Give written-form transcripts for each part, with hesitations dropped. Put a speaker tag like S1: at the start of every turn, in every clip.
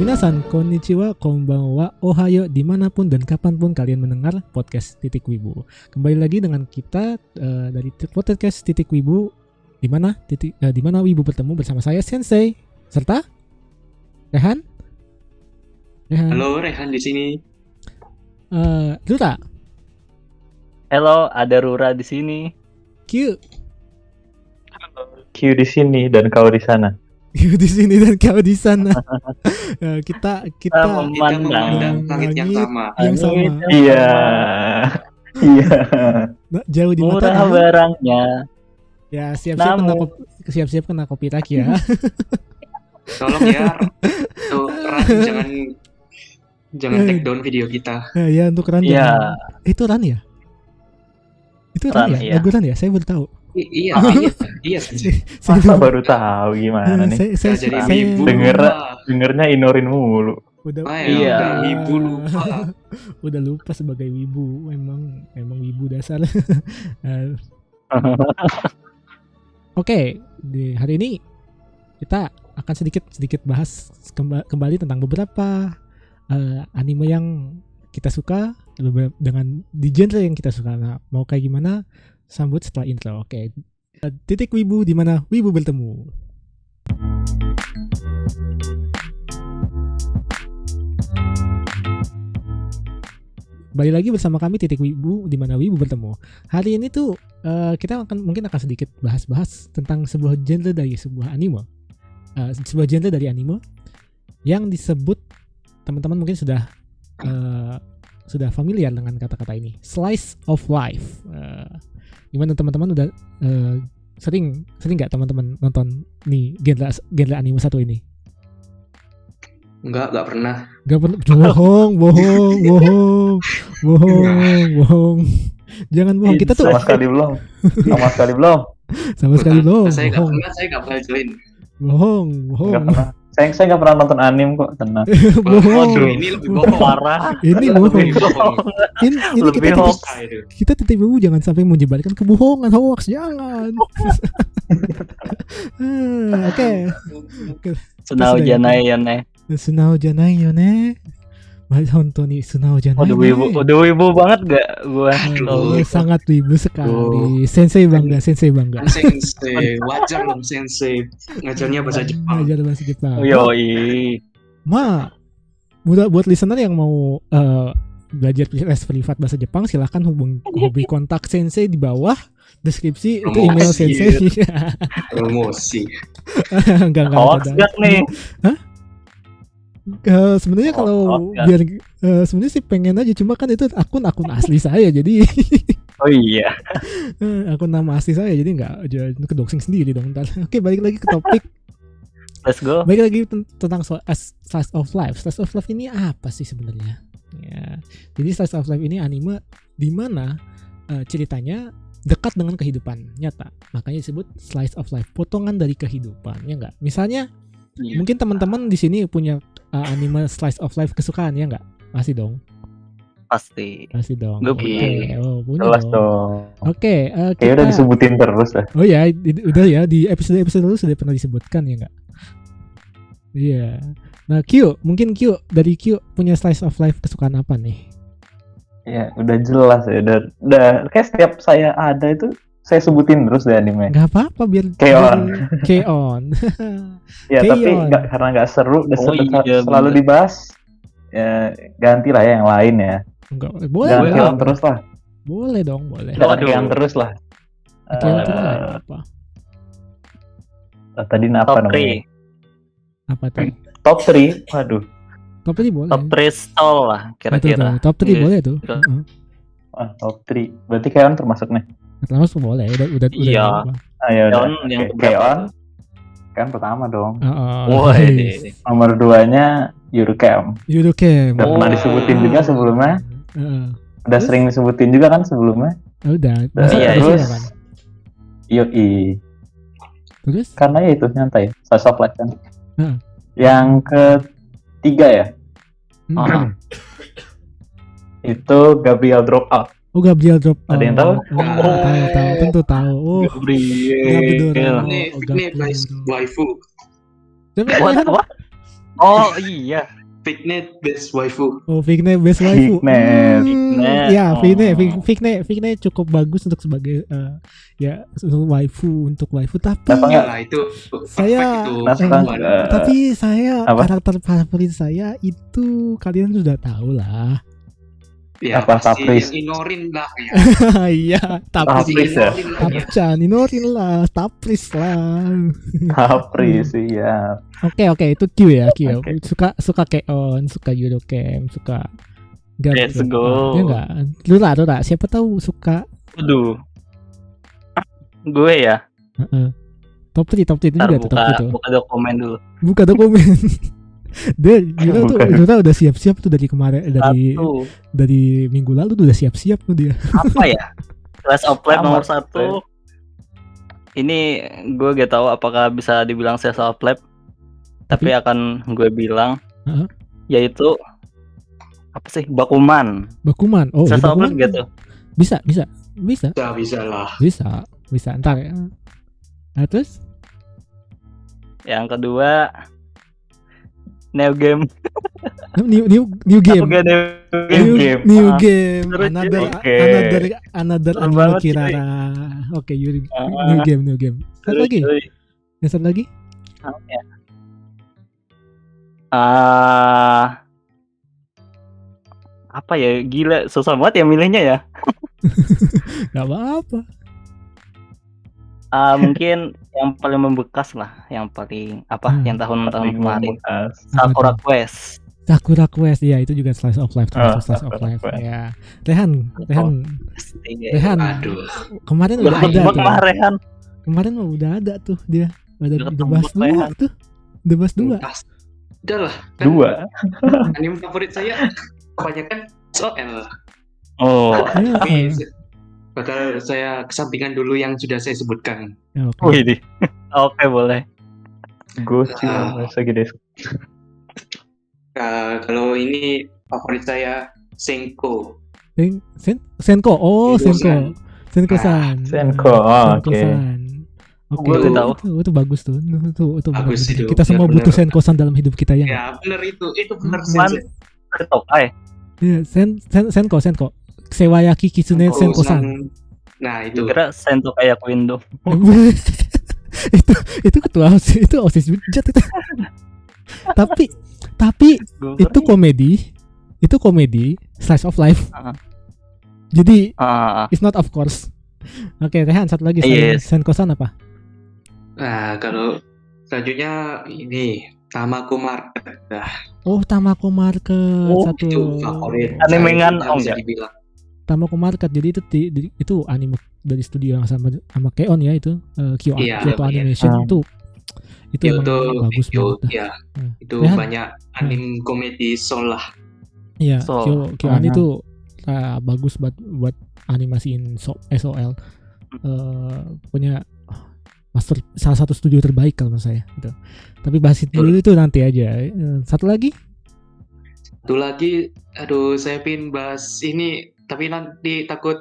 S1: Minasan, konnichiwa, konbanwa, ohayo, dimanapun dan kapanpun kalian mendengar podcast Titik Wibu. Kembali lagi dengan kita dari podcast Titik Wibu, di mana Wibu bertemu bersama saya Sensei serta Rehan.
S2: Halo, Rehan di sini.
S1: Rura.
S3: Halo, ada Rura di sini.
S1: Q.
S4: Q di sini dan kau di sana.
S1: Q di sini dan kau di sana. Kita
S2: memandang langit yang sama.
S4: Iya.
S1: Jauh di mata.
S3: Murah barangnya.
S1: Ya, siap-siap kena copyright ya.
S2: Tolong ya, tuh Ran, jangan take down video kita.
S1: Ya, untuk Ran.
S3: Iya.
S1: Itu Ran ya? Itu Ran ya? Lagu Ran ya? Saya baru tahu.
S2: Iya.
S4: Masa baru tahu gimana nih?
S1: Saya
S2: jadi wibu.
S4: Dengernya Inorin mulu.
S2: Udah wibu lupa.
S1: Udah lupa sebagai wibu. Emang wibu dasar. Oke, di hari ini kita akan sedikit bahas kembali tentang beberapa anime yang kita suka dengan di genre yang kita suka. Nah, mau kayak gimana? Sambut setelah intro. Oke. Titik Wibu, di mana Wibu bertemu. Kembali lagi bersama kami Titik Wibu, di mana Wibu bertemu. Hari ini tuh kita mungkin akan sedikit bahas tentang sebuah genre dari sebuah anime. Sebuah genre dari anime yang disebut teman-teman mungkin sudah familiar dengan kata-kata ini, slice of life. Gimana teman-teman udah sering nggak teman-teman nonton nih genre anime satu ini?
S2: Enggak pernah.
S1: Bohong. Jangan bohong. Kita tuh
S4: sama sekali belum.
S2: Saya nggak pernah join.
S1: Bohong.
S4: Nggak pernah. Saya nggak pernah nonton anime kok, tenang.
S1: Bohong.
S2: Ini lebih bohong.
S3: Parah.
S1: Ini bohong. Ini kita Titik Wibu jangan sampai menyebarkan kebohongan, hoax, jangan. Oke.
S3: Sunao janai yo ne.
S1: Hontoni Sunao janai.
S3: Udah wibu banget gak gua?
S1: Sangat wibu sekali. Sensei bangga.
S2: Sensei, wajar dong Sensei. Ngajarnya bahasa Jepang.
S3: Yoi.
S1: Buat listener yang mau belajar les privat bahasa Jepang, silahkan hubungi kontak Sensei di bawah deskripsi. Itu email Sensei.
S2: Promosi.
S1: Enggak
S3: Enggak nih.
S1: Hah? Sebenarnya kalau biar sebenarnya sih pengen aja, cuma kan itu akun asli saya jadi.
S3: Oh iya.
S1: Akun nama asli saya jadi nggak kedoxing sendiri dong. Oke, balik lagi ke topik.
S3: Let's go.
S1: Balik lagi tentang slice of life. Slice of life ini apa sih sebenarnya? Ya, jadi slice of life ini anime di mana ceritanya dekat dengan kehidupan nyata. Makanya disebut slice of life, potongan dari kehidupan, ya enggak? Misalnya mungkin teman-teman di sini punya anime slice of life kesukaan, ya enggak? Masih dong.
S3: Pasti
S1: dong.
S3: Oke.
S1: Punya
S4: Jelas
S1: dong.
S4: dong.
S1: Oke,
S4: Kayaknya udah disebutin terus lah.
S1: Oh ya, udah ya di episode lalu sudah pernah disebutkan, ya enggak? Iya. Nah, mungkin Q dari Q punya slice of life kesukaan apa nih?
S4: Ya, udah jelas ya. Udah kayak setiap saya ada itu saya sebutin terus deh anime.
S1: Gak apa-apa biar K-on.
S4: Ya, tapi karena nggak seru, selalu dibahas. Ya, ganti lah ya yang lain ya.
S1: Enggak, boleh.
S4: Jangan K-on terus lah.
S1: Boleh dong, boleh.
S4: Jangan K-on terus lah.
S1: Apa?
S4: Tadi apa namanya?
S1: Apa tuh?
S4: Top 3. Waduh.
S1: Top 3 boleh.
S3: Top 3 stall lah kira-kira.
S1: Top 3 boleh tuh.
S4: Top 3. Berarti K-on termasuk nih.
S1: Termasuk boleh. Udah.
S3: Iya.
S4: Ayo
S3: yang
S4: K-on kan pertama dong.
S3: Woi.
S4: Nomor 2-nya Eurocamp.
S1: Udah
S4: pernah disebutin juga sebelumnya. Udah sering disebutin juga kan sebelumnya.
S1: Udah.
S4: Terus
S1: kan?
S4: Yoi.
S1: Terus?
S4: Karena ya itu nyantai. Slice of life kan. Yang ketiga ya. Itu Gabriel Dropout.
S1: Oh, Gabriel Dropout.
S4: Ada yang tahu?
S1: Tahu, tentu tahu. Oh,
S3: Gabriel.
S2: Ini waifu.
S3: What? Oh iya.
S2: Fignet best waifu.
S1: Oh, Vigne best waifu.
S4: Fignet.
S1: Ya,
S3: Oh.
S1: Vigne cukup bagus untuk sebagai ya untuk waifu tapi
S4: Apa enggak?
S2: Nah, itu
S1: Saya-
S2: perfect itu.
S4: Nah,
S2: Perempuan.
S1: tapi saya
S4: Apa?
S1: karakter favorit saya itu kalian sudah tahu lah.
S2: Ya
S4: Apa,
S2: pasti
S4: Tapris?
S2: yang Inorin lah ya.
S1: Iya,
S2: Pasti
S4: Tapris ya?
S2: Inorin lah ya.
S1: Tapcan, Inorin lah, Tapris lah.
S4: Tapris, iya.
S1: Oke, itu Q ya, Q.
S4: Oke.
S1: Suka Keon, suka Eurocamp, suka
S3: Let's go.
S1: Ya enggak? Lura, siapa tahu suka.
S3: Waduh. Gue ya.
S1: Top 3 itu
S3: Ntar
S1: juga tuh, top 3 tuh.
S3: buka dokumen dulu.
S1: Buka dokumen. Yura
S4: Bukan.
S1: udah siap-siap tuh dari kemarin,
S3: Satu.
S1: dari minggu lalu tuh udah siap-siap tuh dia.
S3: Apa ya? Slice of life
S4: Sama,
S3: nomor 1. Ini gue gak tahu apakah bisa dibilang slice of life, tapi akan gue bilang
S1: Heeh.
S3: yaitu apa sih? Bakuman.
S1: Bakuman. Oh,
S3: Slice
S1: iya,
S3: of life
S1: Bakuman.
S3: gitu.
S1: Bisa.
S2: Bisa lah.
S1: Bisa. Ntar ya. Nah, terus
S3: Yang kedua Neo Game.
S1: new game.
S3: Apa gak Neo Game?
S1: New
S3: Ah,
S1: game.
S3: seru,
S1: Another
S4: Oke.
S1: another
S3: Seru
S1: anime
S3: banget, cuy.
S1: Kirara. Oke,
S3: Ah.
S1: new game. Satu lagi.
S3: cuy.
S1: Yang satu lagi.
S3: Apa ya, gila susah banget ya milihnya ya.
S1: Gak apa-apa.
S3: Mungkin yang paling membekas lah, yang paling yang tahun-tahun kemarin. Sakura Quest.
S1: Sakura Quest, ya itu juga slice of life, termasuk
S4: Oh,
S1: slice of
S4: Sakura
S1: life.
S4: Quest.
S1: Ya, Rehan, Rehan.
S2: Aduh.
S1: Kemarin udah
S3: Udah
S1: ada tuh.
S3: kemarin.
S1: Kemarin mah udah ada tuh dia. Udah
S3: Udah
S1: bahas
S3: ketemu
S1: dua
S3: Rehan.
S1: tuh. Udah bahas dua.
S2: Udah lah. Kan
S4: 2.
S2: anime favorit saya kebanyakan SOL.
S3: Oh,
S1: Ya,
S2: Tapi bakal saya kesampingkan dulu yang sudah saya sebutkan.
S1: ya, oke.
S3: wih di. Oke, boleh.
S4: Gochu Masa gede.
S2: Kalau ini favorit saya Senko.
S1: Senko. Oh,
S2: Senko-san.
S1: Senko-san.
S4: Senko, oh, oke.
S1: Senko-san. Oke,
S3: Gue udah tahu.
S1: itu bagus tuh. Itu
S2: Bagus
S1: benar-benar.
S2: itu,
S1: Kita semua
S2: benar-benar.
S1: butuh Senko-san dalam hidup kita ya. nggak?
S2: Ya bener itu bener
S3: Cuman
S2: sensei.
S3: Tokai.
S1: Iya, Senko. Sewayaki Kitsune Senko-san.
S2: Nah itu.
S3: Kira Sento kayak Window.
S1: itu ketua OSIS, itu OSIS bejat itu. tapi itu komedi slice of life.
S3: Ah.
S1: Jadi
S3: Ah,
S1: it's not of course. Oke, Rehan, satu lagi
S3: Yes.
S1: Senko-san apa?
S2: Nah kalau selanjutnya ini Tamako Market. Nah,
S1: Oh, Tamako Market.
S3: Oh,
S1: satu
S2: itu favorit.
S3: Animengan,
S2: Saya juga bisa
S3: enggak?
S2: dibilang.
S1: Tamako Market. Jadi itu anime dari studio yang sama Keon ya itu Kyoto
S2: Iya,
S1: Kyoto
S2: iya.
S1: Animation itu emang
S2: Kyoto
S1: bagus
S2: Video,
S1: banget.
S2: ya
S1: Hmm.
S2: itu
S1: Rehan?
S2: banyak anime komedi soul lah.
S1: Iya,
S3: So,
S1: Kyoan itu bagus buat animasiin SOL. Punya salah satu studio terbaik kalau menurut saya gitu. Tapi bahas itu dulu itu nanti aja. Satu lagi?
S2: Satu lagi, aduh saya pin bahas ini tapi nanti takut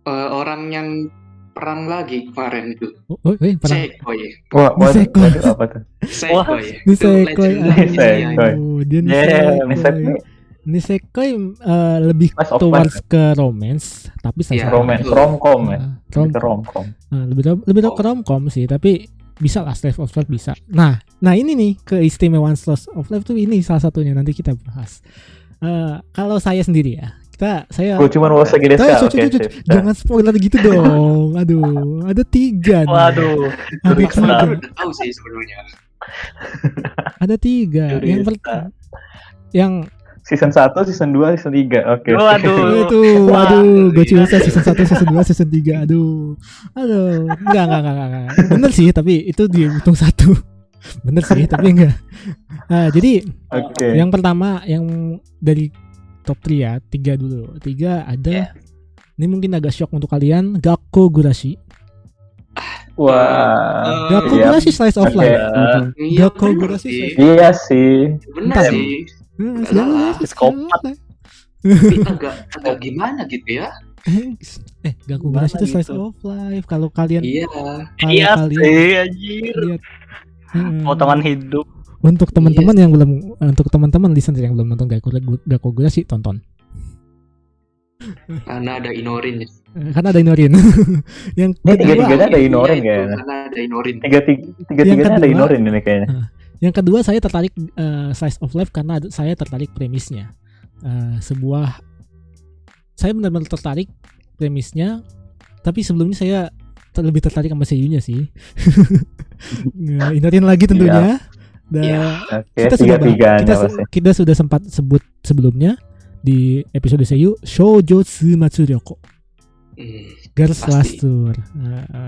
S2: orang yang perang lagi kemarin itu.
S1: Pernah
S2: Sekoi.
S4: Wah,
S1: Nisekoi.
S4: waduh, apa tuh?
S2: Sekoi.
S1: Nisekoi.
S4: Nisekoi.
S1: Dia
S3: Yeah,
S1: Nisekoi. Nisekoi lebih
S4: Slice of
S1: towards
S4: life.
S1: ke romance, tapi
S2: Iya,
S4: Romance,
S2: betul.
S4: romcom ya.
S1: rom-
S4: Romcom.
S1: lebih ke romcom sih, tapi bisa lah slice of life bisa. Nah ini nih keistimewaan slice of life tuh ini salah satunya nanti kita bahas. Kalau saya sendiri ya, saya
S4: Gue cuma mau segede
S1: Tahu,
S4: sekali. Oke, sip.
S1: jangan spoiler gitu dong. Aduh, ada 3 nih.
S3: waduh.
S1: Ada
S3: Curiga.
S1: tiga.
S2: Baru udah tahu sih sebenarnya.
S1: Ada 3. Yang pertama, yang
S4: Season 1, season 2, season 3. Oke.
S3: Waduh.
S1: itu, waduh, gue cerita season 1, season 2, season 3. Aduh, enggak. Bener sih, tapi itu dihitung 1. Bener sih, tapi enggak. Jadi
S4: Oke.
S1: yang pertama, yang dari top 3 ya, 3 dulu. 3 ada. Ini mungkin agak shock untuk kalian, Gakkou Gurashi.
S4: Wah.
S1: Gakkou
S4: Iya.
S1: Gurashi slice of
S4: Oke.
S1: life.
S2: Iya
S1: Gakkou
S2: bener
S1: Gurashi
S2: sih.
S4: Iya sih.
S2: Bener
S1: Entar.
S2: sih.
S1: Jangan
S3: Psikopat.
S2: Tapi agak gimana gitu ya.
S1: Gakkou
S3: Gimana
S1: Gurashi itu slice
S3: gitu?
S1: of life. Kalau kalian
S2: Iya.
S1: kalau
S3: Iya
S1: kalian
S3: sih, anjir.
S1: lihat
S3: Potongan hidup.
S1: Untuk teman-teman yang belum, untuk teman-teman listener yang belum nonton Gakogura sih tonton.
S2: Karena ada Inorin.
S1: Karena ada Inorin. Yang
S4: Ini
S1: kedua,
S4: tiga-tiganya ada Inorin kayaknya.
S2: Karena ada Inorin.
S4: Tiga-tiganya ada
S1: kedua-
S4: Inorin ini kayaknya.
S1: yang kedua saya tertarik Slice of Life karena saya tertarik premisnya. Saya benar-benar tertarik premisnya, tapi sebelumnya saya lebih tertarik sama seiyunya sih. Inorin lagi tentunya. Dan
S4: Oke,
S1: kita sudah
S4: tiga-tiganya pasti.
S1: kita sudah sempat sebut sebelumnya di episode Seiyu Shoujo Tsumatsu-ryoko, Girls
S2: Pasti.
S1: Last Tour.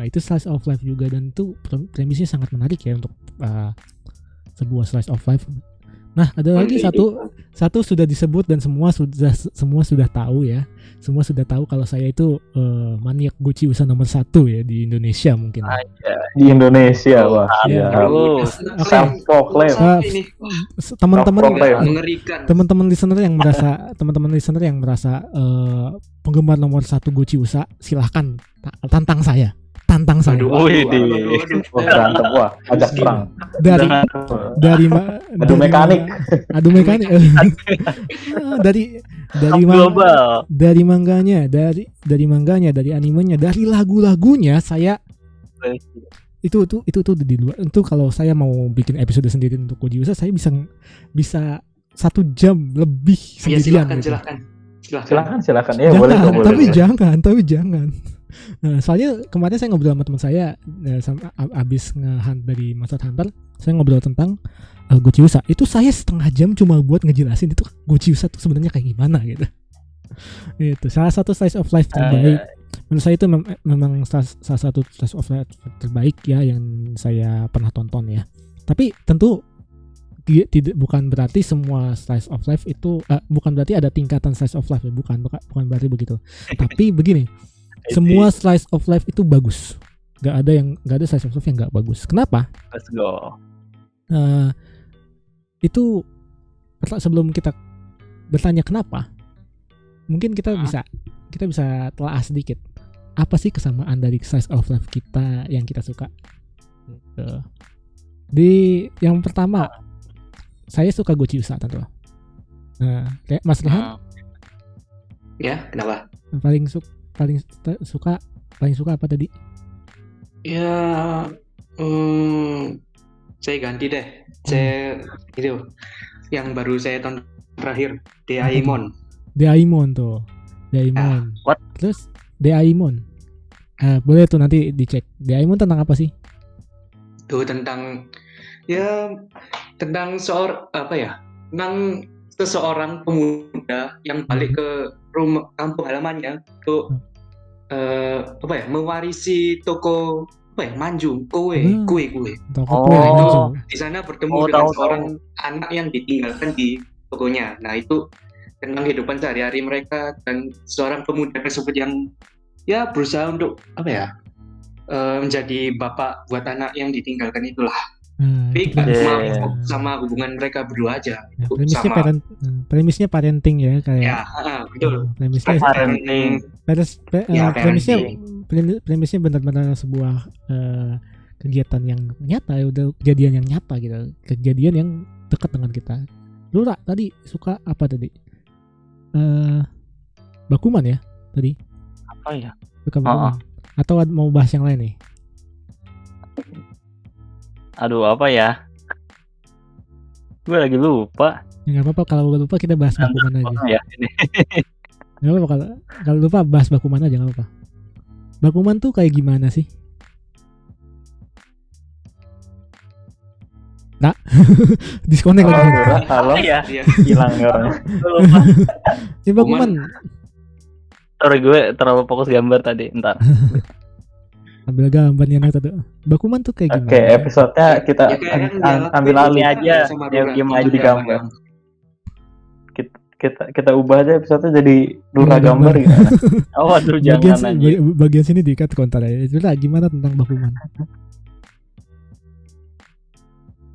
S1: Itu slice of life juga, dan itu premisnya sangat menarik ya untuk sebuah slice of life. Nah, ada lagi satu sudah disebut dan semua sudah tahu ya. Semua sudah tahu kalau saya itu maniak Gochiusa nomor 1 ya di Indonesia mungkin.
S4: Di Indonesia, wah.
S1: Iya.
S3: Aduh.
S4: Self-proclaim.
S2: Ini
S1: Teman-teman
S4: Self-proclaim.
S2: mengerikan.
S1: teman-teman listener yang merasa penggemar nomor 1 Gochiusa, silahkan tantang saya.
S3: Wih,
S4: Wah, berantem, wah, ajak perang.
S1: Dari
S4: Adu mekanik.
S1: dari
S3: global.
S1: dari mangganya, dari animenya, dari lagunya saya itu di luar. Itu kalau saya mau bikin episode sendiri untuk Gochiusa, saya bisa 1 jam lebih
S2: Ya,
S1: sendirian.
S4: Silakan. Ya, boleh.
S1: Tapi jangan. Nah, soalnya kemarin saya ngobrol sama teman saya, abis nge-hunt dari Monster Hunter, saya ngobrol tentang Gochiusa. Itu saya setengah jam cuma buat ngejelasin itu Gochiusa tuh sebenarnya kayak gimana gitu. Itu salah satu slice of life terbaik. Menurut saya itu memang salah satu slice of life terbaik ya yang saya pernah tonton ya. Tapi tentu bukan berarti semua slice of life itu bukan berarti ada tingkatan slice of life ya, bukan berarti begitu. Tapi begini, semua slice of life itu bagus. Gak ada slice of life yang gak bagus. Kenapa?
S3: Let's go.
S1: Itu sebelum kita bertanya kenapa, mungkin kita bisa telah sedikit. Apa sih kesamaan dari slice of life kita yang kita suka? Gitu. Di yang pertama, saya suka Gochiusa tentu. Nah, kayak Mas Rehan
S2: Ya, kenapa?
S1: paling suka apa tadi?
S2: Ya, saya ganti deh. Saya itu yang baru saya tonton terakhir, Deaimon.
S1: Deaimon tuh. Deaimon.
S3: What?
S1: Terus Deaimon. Boleh tuh nanti dicek. Deaimon tentang apa sih?
S2: Tuh tentang tentang seseorang pemuda yang balik ke rumah kampung halamannya untuk mewarisi toko manju kue.
S1: Toko
S3: Oh.
S1: kue
S2: Nah, itu
S1: Manju.
S2: di sana bertemu
S3: Oh,
S2: dengan
S3: tahu.
S2: seorang anak yang ditinggalkan di tokonya. Nah, itu tentang kehidupan sehari-hari mereka dan seorang pemuda tersebut yang berusaha untuk menjadi bapak buat anak yang ditinggalkan itulah. Tapi
S1: Itu premis-
S2: sama hubungan mereka berdua aja.
S1: ya,
S2: Itu
S1: premisnya
S2: sama.
S1: premisnya parenting ya kayak.
S2: Ya, betul.
S1: Premisnya
S3: Parenting.
S1: premisnya benar-benar sebuah kegiatan yang nyata ya, udah kejadian yang nyata gitu, kejadian yang dekat dengan kita. Lu tadi suka apa tadi? Bakuman ya tadi,
S3: Apa ya?
S1: suka Bakuman. Atau mau bahas yang lain nih?
S3: Aduh, apa ya? Gue lagi lupa.
S1: Ya, nggak apa-apa, kalau lupa kita bahas Bakuman aja.
S3: Ya, ini.
S1: Nggak apa-apa kalau lupa bahas Bakuman aja, nggak apa-apa. Bakuman tuh kayak gimana sih? Nah, disconnect lagi.
S4: Halo,
S3: Ya,
S2: Iya.
S4: hilang orangnya.
S3: gue lupa.
S1: Ya Bakuman,
S3: Sorry, gue terlalu fokus gambar tadi. Ntar.
S1: ambil gambarnya nanti tuh. Bakuman tuh kayak
S4: Oke,
S1: gimana?
S4: episode-nya kita ambil alih
S3: aja.
S2: Sama
S3: Ya,
S2: Rura.
S3: game
S2: Kita
S3: aja
S4: di gambar. Kita ubah aja episode-nya jadi Rura
S1: Iya,
S4: gambar
S1: gambar.
S4: gimana?
S3: Oh, aduh, jangan anjir.
S1: bagian sini diikat kontar ya. Itu lah gimana tentang Bakuman?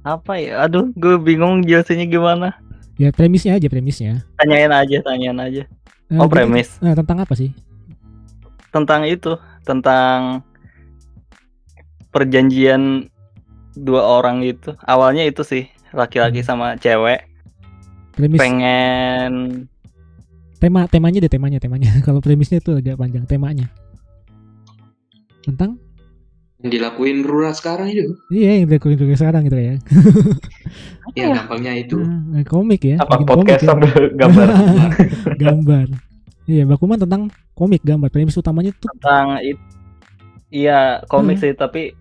S3: Apa ya? Aduh, gue bingung jelasinnya gimana.
S1: Ya premisnya aja, premisnya.
S3: Tanyain aja. Oh, premis.
S1: Nah, tentang apa sih?
S3: Tentang itu, tentang perjanjian dua orang itu. Awalnya itu sih, laki-laki sama cewek
S1: Premis
S3: pengen
S1: temanya deh temanya. Kalau premisnya itu agak panjang temanya. Tentang
S2: Yang dilakuin Rura sekarang itu.
S1: iya yang dilakuin juga sekarang gitu ya.
S2: Ya gampangnya itu.
S1: Komik ya.
S4: Apa
S1: bikin
S4: podcast
S1: komik ya.
S4: sambil gambar?
S1: Gambar. Iya, Bakuman tentang komik gambar. Premis utamanya tuh
S3: tentang iya komik sih, tapi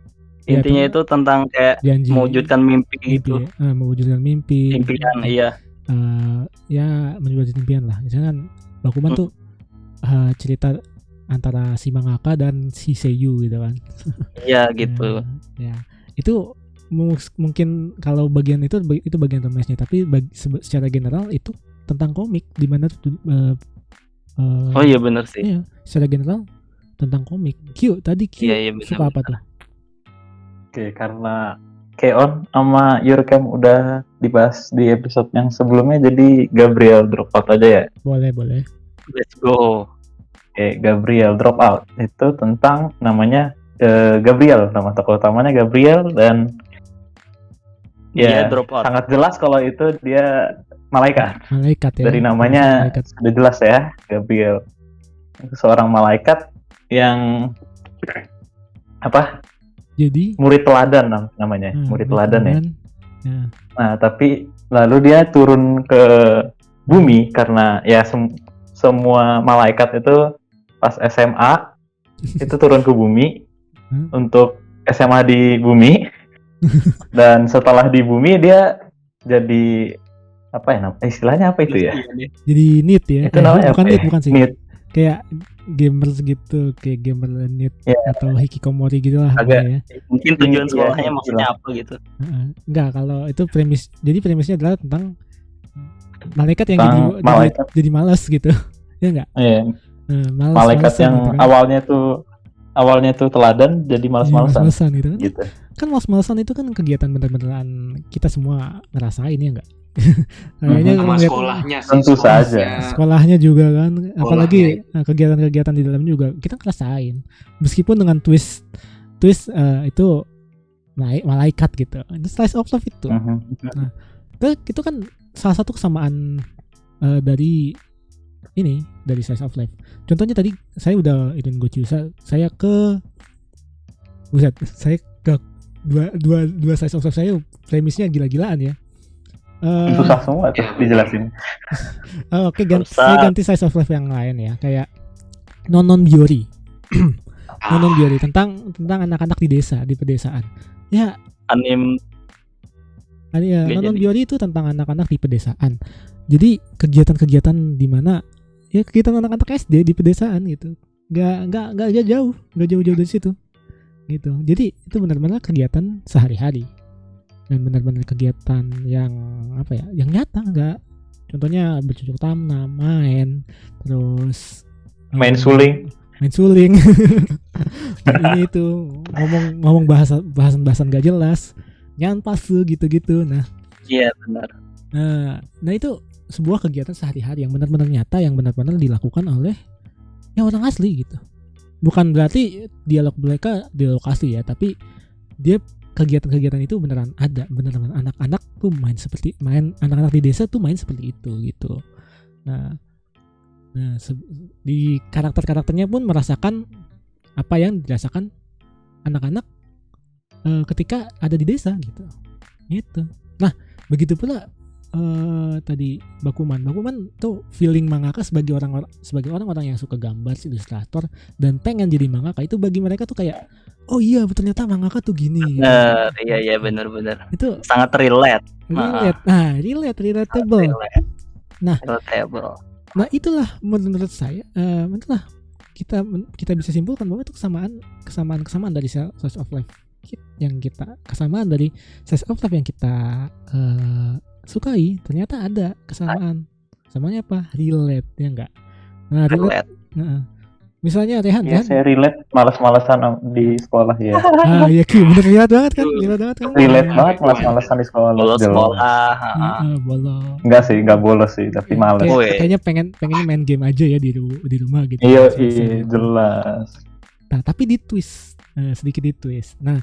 S1: Ya,
S3: intinya itu tentang kayak
S1: janji
S3: mewujudkan mimpi gitu.
S1: ya. Mewujudkan mimpi.
S3: Impian, iya.
S1: Ya mewujudkan impian lah. Misalnya kan Bakuman tuh cerita antara si mangaka dan si seiyu gitu kan.
S3: Iya gitu.
S1: Ya. Itu mungkin kalau bagian itu bagian premisnya, tapi secara general itu tentang komik di mana tuh
S3: Oh iya benar sih.
S1: iya, secara general tentang komik. Q tadi Q
S3: Iya, benar,
S1: suka apa tuh?
S4: Oke, karena Keon sama Yurkem udah dibahas di episode yang sebelumnya, jadi Gabriel Dropout aja ya.
S1: Boleh.
S3: Let's go.
S4: Oke, Gabriel Dropout itu tentang namanya Gabriel, nama tokoh utamanya Gabriel, dan
S3: Dia
S4: ya
S3: drop out.
S4: sangat jelas kalau itu dia malaikat.
S1: Malaikat ya.
S4: Dari namanya
S1: Malaikat.
S4: sudah jelas ya, Gabriel. Seorang malaikat yang
S1: Jadi
S4: murid teladan namanya, murid teladan ya.
S1: Ya.
S4: Nah, tapi lalu dia turun ke bumi karena ya semua malaikat itu pas SMA itu turun ke bumi untuk SMA di bumi. Dan setelah di bumi dia jadi apa ya istilahnya apa itu ya?
S1: Jadi NEET ya.
S4: Itu namanya
S1: bukan
S4: apa
S1: NEET,
S4: ya?
S1: bukan sih.
S4: NEET.
S1: Kayak gamers gitu, kayak gamer NEET atau hikikomori gitu lah
S4: Agak-
S1: ya.
S3: Mungkin tujuan
S4: Iya,
S3: sekolahnya
S4: iya,
S3: maksudnya
S4: iya.
S3: apa gitu.
S1: Enggak, kalau itu premis. Jadi premisnya adalah tentang malaikat yang
S4: Tentang malaikat.
S1: jadi malas gitu. Ya enggak?
S4: Iya, malaikat yang awalnya tuh teladan jadi malas-malasan
S1: Malas-malasan gitu kan.
S4: gitu.
S1: Kan malas-malasan itu kan kegiatan bener-beneran kita semua ngerasain ya enggak? Kayaknya
S2: Sama
S1: ngeliat
S2: sekolahnya sih.
S4: Tentu saja.
S2: sekolahnya.
S1: sekolahnya juga kan, apalagi
S2: Sekolahnya
S1: kegiatan-kegiatan di dalam juga kita ngerasain. Meskipun dengan twist itu malaikat gitu. Itu slice of life itu. Itu kan salah satu kesamaan dari slice of life. Contohnya tadi saya udah ituin Gochusa, saya ke dua slice of life saya premisnya gila-gilaan ya.
S4: Susah semua tuh dijelasin.
S1: Oke, saya ganti slice of life yang lain ya, kayak Nonon Biori. Nonon Biori tentang anak-anak di desa, di pedesaan. Ya, Nonon Biori itu tentang anak-anak di pedesaan. Jadi kegiatan-kegiatan di mana ya kegiatan anak-anak SD di pedesaan gitu. Gak jauh dari situ. Gitu. Jadi itu benar-benar kegiatan sehari-hari. Dan benar-benar kegiatan yang apa ya? Yang nyata enggak. Contohnya bercocok tanam, main, terus
S4: Main suling.
S1: Ini itu ngomong bahasan gak jelas, nyanpasu gitu-gitu. Nah,
S3: iya benar.
S1: Nah itu sebuah kegiatan sehari-hari yang benar-benar nyata, yang benar-benar dilakukan oleh orang asli gitu. Bukan berarti dialog mereka di lokasi ya, tapi dia kegiatan-kegiatan itu beneran ada, beneran anak-anak tuh anak-anak di desa tuh main seperti itu gitu. Nah di karakternya pun merasakan apa yang dirasakan anak-anak ketika ada di desa gitu. Nah begitu pula tadi Bakuman tuh feeling mangaka sebagai orang-orang yang suka gambar, ilustrator dan pengen jadi mangaka, itu bagi mereka tuh kayak oh iya ternyata mangaka tuh gini.
S3: Iya benar. Itu sangat relate.
S1: Relatable.
S3: Relatable.
S1: Nah itulah menurut saya, itulah kita bisa simpulkan bahwa itu kesamaan dari slice of life yang kita yang kita sukai, ternyata ada kesamaan. Samanya apa? Relate ya enggak? Nah, relate. Misalnya Rehan
S4: Ya, saya relate malas-malasan di sekolah ya.
S1: Ya Ki, bener relate banget kan?
S4: Relate banget malas-malasan di sekolah.
S3: Bolos sekolah.
S1: Bolos.
S4: Enggak bolos sih, tapi malas.
S1: Kayaknya pengen main game aja ya di rumah gitu.
S4: Iya, jelas.
S1: Nah, tapi sedikit di twist. Nah,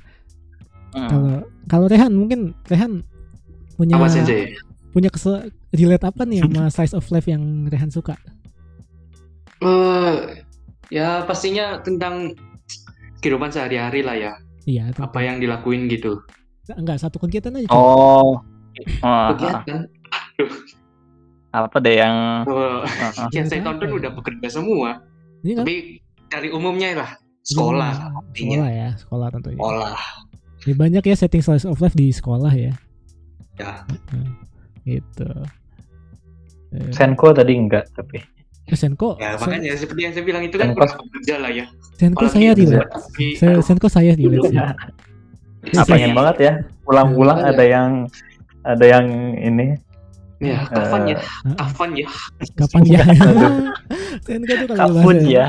S1: kalau Rehan mungkin punya
S2: Apa Sensei?
S1: relate apa nih sama slice of life yang Rehan suka?
S2: Ya pastinya tentang kehidupan sehari-hari lah ya.
S1: Iya,
S2: Apa yang dilakuin gitu.
S1: enggak satu kegiatan aja.
S3: Oh.
S2: Kegiatan.
S3: Apa deh yang
S2: Yang saya tonton udah bekerja semua.
S1: Ini kan
S2: Tapi dari umumnya lah sekolah.
S1: sekolah ya, sekolah tentunya.
S2: Sekolah.
S1: Lebih banyak ya setting slice of life di sekolah ya.
S2: Ya.
S1: Gitu.
S4: Senko tadi enggak, tapi
S1: Senko.
S2: Ya makanya seperti yang saya bilang itu kan
S4: Senko-
S2: udah bekerja lah ya.
S1: Senko
S2: Apalagi
S1: saya relate.
S2: aduh,
S1: Senko saya relate sih.
S4: pengen banget ya. Pulang-pulang
S2: Iya.
S4: ada yang ini.
S2: Ya, kapan ya? Kapan ya?
S1: Kapan ya?
S4: Aduh.
S1: Senko tuh kalau udah
S3: Kapun
S1: bahasa
S3: ya.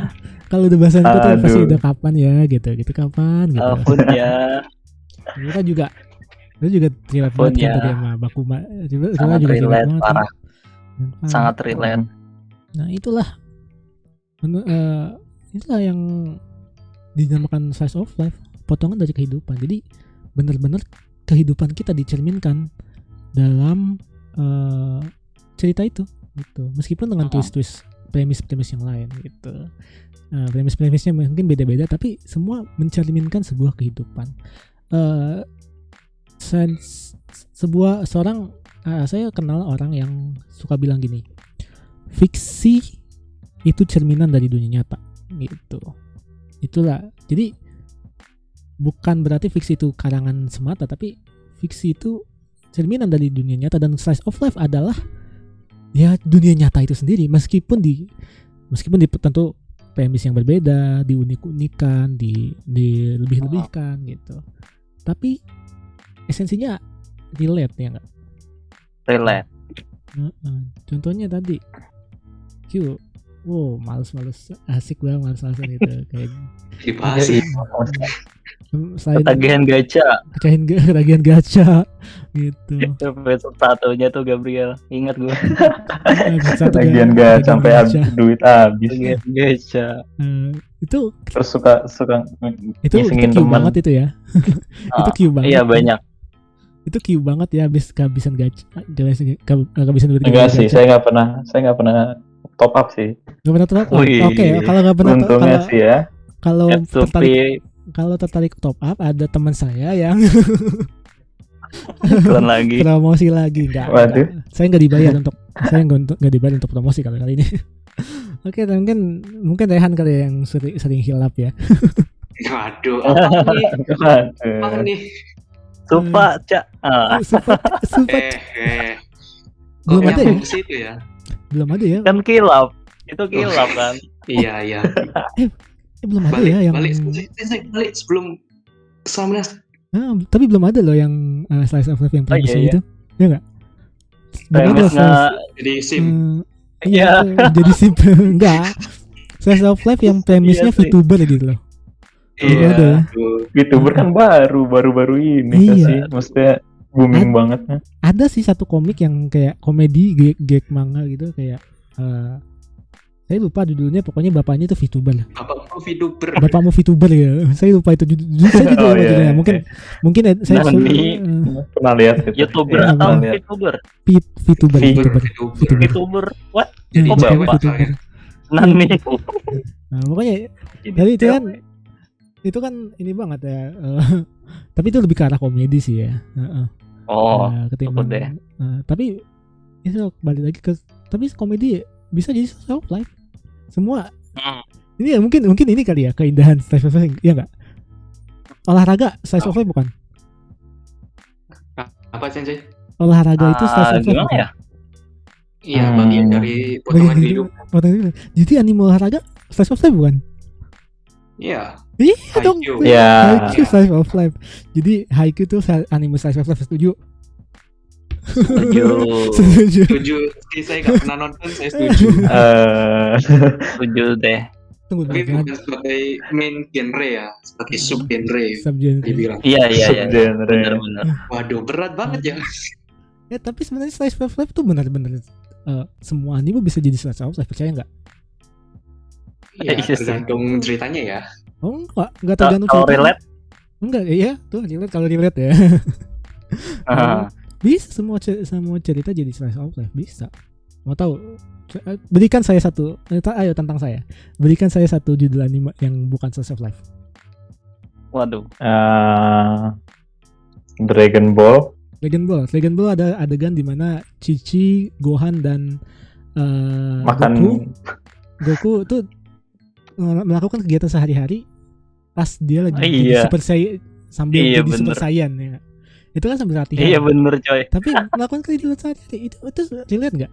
S1: kalau udah bahasa Senko tuh pasti
S4: Aduh.
S1: udah kapan ya gitu kapan gitu.
S3: Kapun ya.
S1: Kita juga relate
S3: Pun
S1: banget kan
S3: ya.
S1: tadi sama Bakuma. Rila
S3: Sangat
S1: juga
S3: relate,
S1: banget,
S3: parah.
S1: kan.
S3: Sangat relate.
S1: Nah itulah itulah yang dinamakan slice of life, potongan dari kehidupan. Jadi benar-benar kehidupan kita dicerminkan dalam cerita itu gitu. Meskipun dengan twist-twist premis-premis yang lain gitu. Premis-premisnya mungkin beda-beda tapi semua mencerminkan sebuah kehidupan. Saya kenal orang yang suka bilang gini, fiksi itu cerminan dari dunia nyata gitu. Itulah, jadi bukan berarti fiksi itu karangan semata, tapi fiksi itu cerminan dari dunia nyata, dan slice of life adalah ya dunia nyata itu sendiri, meskipun di tentu premis yang berbeda, diunik-unikan, dilebih-lebihkan gitu. Tapi esensinya relate ya enggak?
S3: Relate.
S1: Contohnya tadi Q, males asik banget males-malesan itu kayak
S2: Dibahas.
S1: selain
S3: Ketagihan gacha.
S1: ketagihan gacha gitu.
S3: Episode satunya tuh Gabriel. Ingat gue.
S4: Lagian gak sampai duit habis.
S3: Ketagihan gacha.
S1: Itu
S4: Terus suka
S1: itu
S4: ngisengin
S1: Q
S4: teman.
S1: banget itu ya. Itu Q banget.
S3: Iya banyak.
S1: Itu Q banget ya, habis kehabisan gacha. Kehabisan duit
S4: Enggak
S1: gacha.
S4: sih, saya nggak pernah top up sih.
S1: Nggak pernah top up.
S3: Wih.
S1: Oke, kalau nggak pernah
S4: Untungnya sih ya.
S1: kalau
S3: F2P
S1: tertarik top up, ada teman saya yang
S3: iklan lagi.
S1: promosi lagi. Enggak.
S4: Waduh.
S1: Saya nggak dibayar untuk promosi kali ini. Oke, mungkin Rehan kali yang sering hilap ya.
S2: Waduh, apa nih?
S3: Supa, Cak.
S1: Super
S2: Kok
S1: belum ada ya?
S2: nyambung ke situ ya?
S1: Belum ada ya?
S3: Kan kilap. Itu kilap kan.
S2: Iya.
S1: Belum ada ya yang
S2: Balik sebelum Samnas.
S1: tapi belum ada loh yang slice of life yang premis
S3: iya.
S1: itu. Ya enggak? Belum ada
S3: Premisnya
S2: Jadi SIM.
S1: Iya, jadi simple enggak. Slice of life yang premisnya
S3: Iya sih.
S1: VTuber gitu loh.
S2: Iya.
S1: ada ya?
S2: Aduh.
S4: VTuber kan baru ini kan
S1: Iya.
S4: sih, maksudnya booming banget.
S1: Ada sih satu komik yang kayak komedi gag manga gitu kayak saya lupa judulnya, pokoknya bapaknya itu VTuber.
S2: Apa VTuber?
S1: Bapakmu VTuber ya. Saya lupa itu judul saya juga
S4: Oh,
S1: lupa
S4: iya,
S1: judulnya.
S4: iya.
S1: Mungkin saya
S3: Nani.
S4: Pernah lihat itu.
S3: YouTuber
S1: Iya,
S3: atau
S4: pernah lihat.
S3: VTuber?
S1: VTuber.
S2: VTuber.
S3: VTuber. What?
S2: Jadi
S3: Kok
S2: cewek
S3: bapak?
S2: soalnya.
S3: Nani.
S1: Nah, pokoknya tapi itu kan ini banget ya. Tapi itu lebih ke arah komedi sih ya.
S3: Oh,
S1: Ketimbang.
S3: takut deh.
S1: Tapi itu balik lagi ke, tapi komedi bisa jadi self life. Semua ini ya mungkin ini kali ya keindahan slice of life, ya enggak? Olahraga slice of life bukan?
S2: Apa Sensei?
S1: Olahraga itu slice of life.
S3: Gimana
S1: bukan?
S3: ya?
S2: Iya, bagian dari potongan
S1: Bagian
S2: hidup.
S1: Jadi anime olahraga slice of life bukan?
S2: Iya.
S1: Iya dong.
S2: Haikyuu.
S4: Ya.
S1: Haikyuu slice of life. Jadi Haikyuu tuh anime slice of life, setuju?
S3: Setuju.
S1: Setuju.
S2: Setuju. Saya nggak pernah nonton, saya setuju.
S3: Setuju deh.
S1: Tunggu
S2: Tapi
S1: jangan
S2: bukan sebagai main genre ya, sebagai sub genre
S1: subgenre.
S2: dibilang.
S3: Iya.
S4: Subgenre.
S3: Benar-benar.
S2: Waduh, berat banget ya.
S1: Tapi sebenarnya slice of life tuh benar-benar semua anime bisa jadi slice of life, percaya nggak?
S2: Iya,
S3: Iya sih.
S2: tergantung ceritanya ya.
S1: Oh enggak tergantung
S3: Kalau
S1: ceritanya.
S3: relate,
S1: Enggak, iya tuh relate kalau relate ya.
S3: ah,
S1: Bisa semua cerita jadi slice of life, bisa. Mau tahu? Berikan saya satu, ayo tentang saya. Berikan saya satu judul anime yang bukan slice of life.
S3: Waduh.
S4: Dragon Ball.
S1: Dragon Ball ada adegan di mana Chi, Gohan dan
S4: Makan.
S1: Goku tuh melakukan kegiatan sehari-hari pas dia lagi jadi
S3: Iya.
S1: Super Saiyan sambil
S3: Iya,
S1: jadi Super
S3: bener.
S1: Saiyan ya. Itu kan sambil latihan.
S3: Iya bener coy.
S1: Tapi melakukan kegiatan sehari-hari itu relate nggak?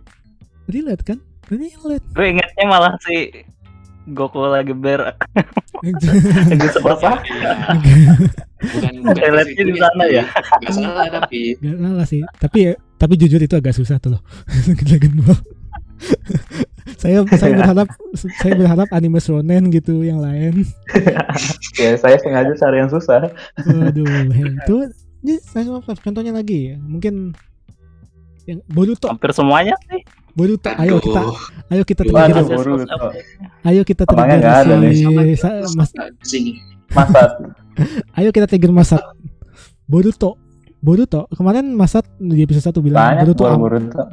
S1: Relate kan? Relate.
S3: Gue ingetnya malah si Goku lagi lagi
S4: Apa?
S2: bukan
S3: Relate-nya di sana ya?
S2: Nggak salah tapi
S1: Gak salah sih. Tapi jujur itu agak susah tuh loh. Dragon Ball. saya berharap anime shonen gitu yang lain.
S4: Ya saya sengaja cari yang susah.
S1: Waduh, itu contohnya lagi ya. Mungkin yang Boruto.
S3: hampir semuanya sih.
S1: Boruto. Ayo kita
S4: Gimana
S1: trigger.
S4: Boruto?
S1: Ayo kita
S4: Abangnya
S1: trigger
S4: nggak ada nih.
S2: di sini.
S4: Masat.
S1: Ayo kita trigger Masat. Boruto. Kemarin Masat di episode 1 bilang
S4: Banyak
S1: Boruto
S4: Boruto.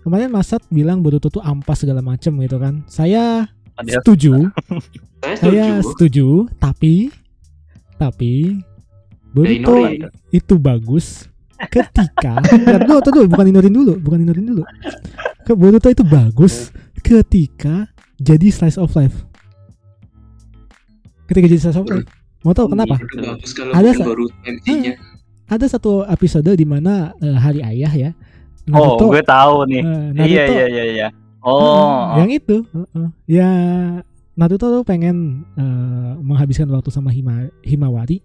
S1: Kemarin Masat bilang Boruto tuh ampas segala macem gitu kan. Saya
S3: Padahal
S1: setuju.
S2: Saya setuju.
S1: Tapi Boruto
S2: Inori.
S1: itu bagus ketika tunggu, bukan inorin dulu. Boruto itu bagus ketika jadi slice of life. Mau tahu kenapa?
S2: Itu bagus kalau
S1: Ada
S2: bukan baru MC-nya.
S1: Ada satu episode di mana hari ayah ya.
S3: oh, gue tahu nih.
S1: Naruto,
S3: Iya. Oh.
S1: yang itu, ya Naruto tuh pengen menghabiskan waktu sama Himawari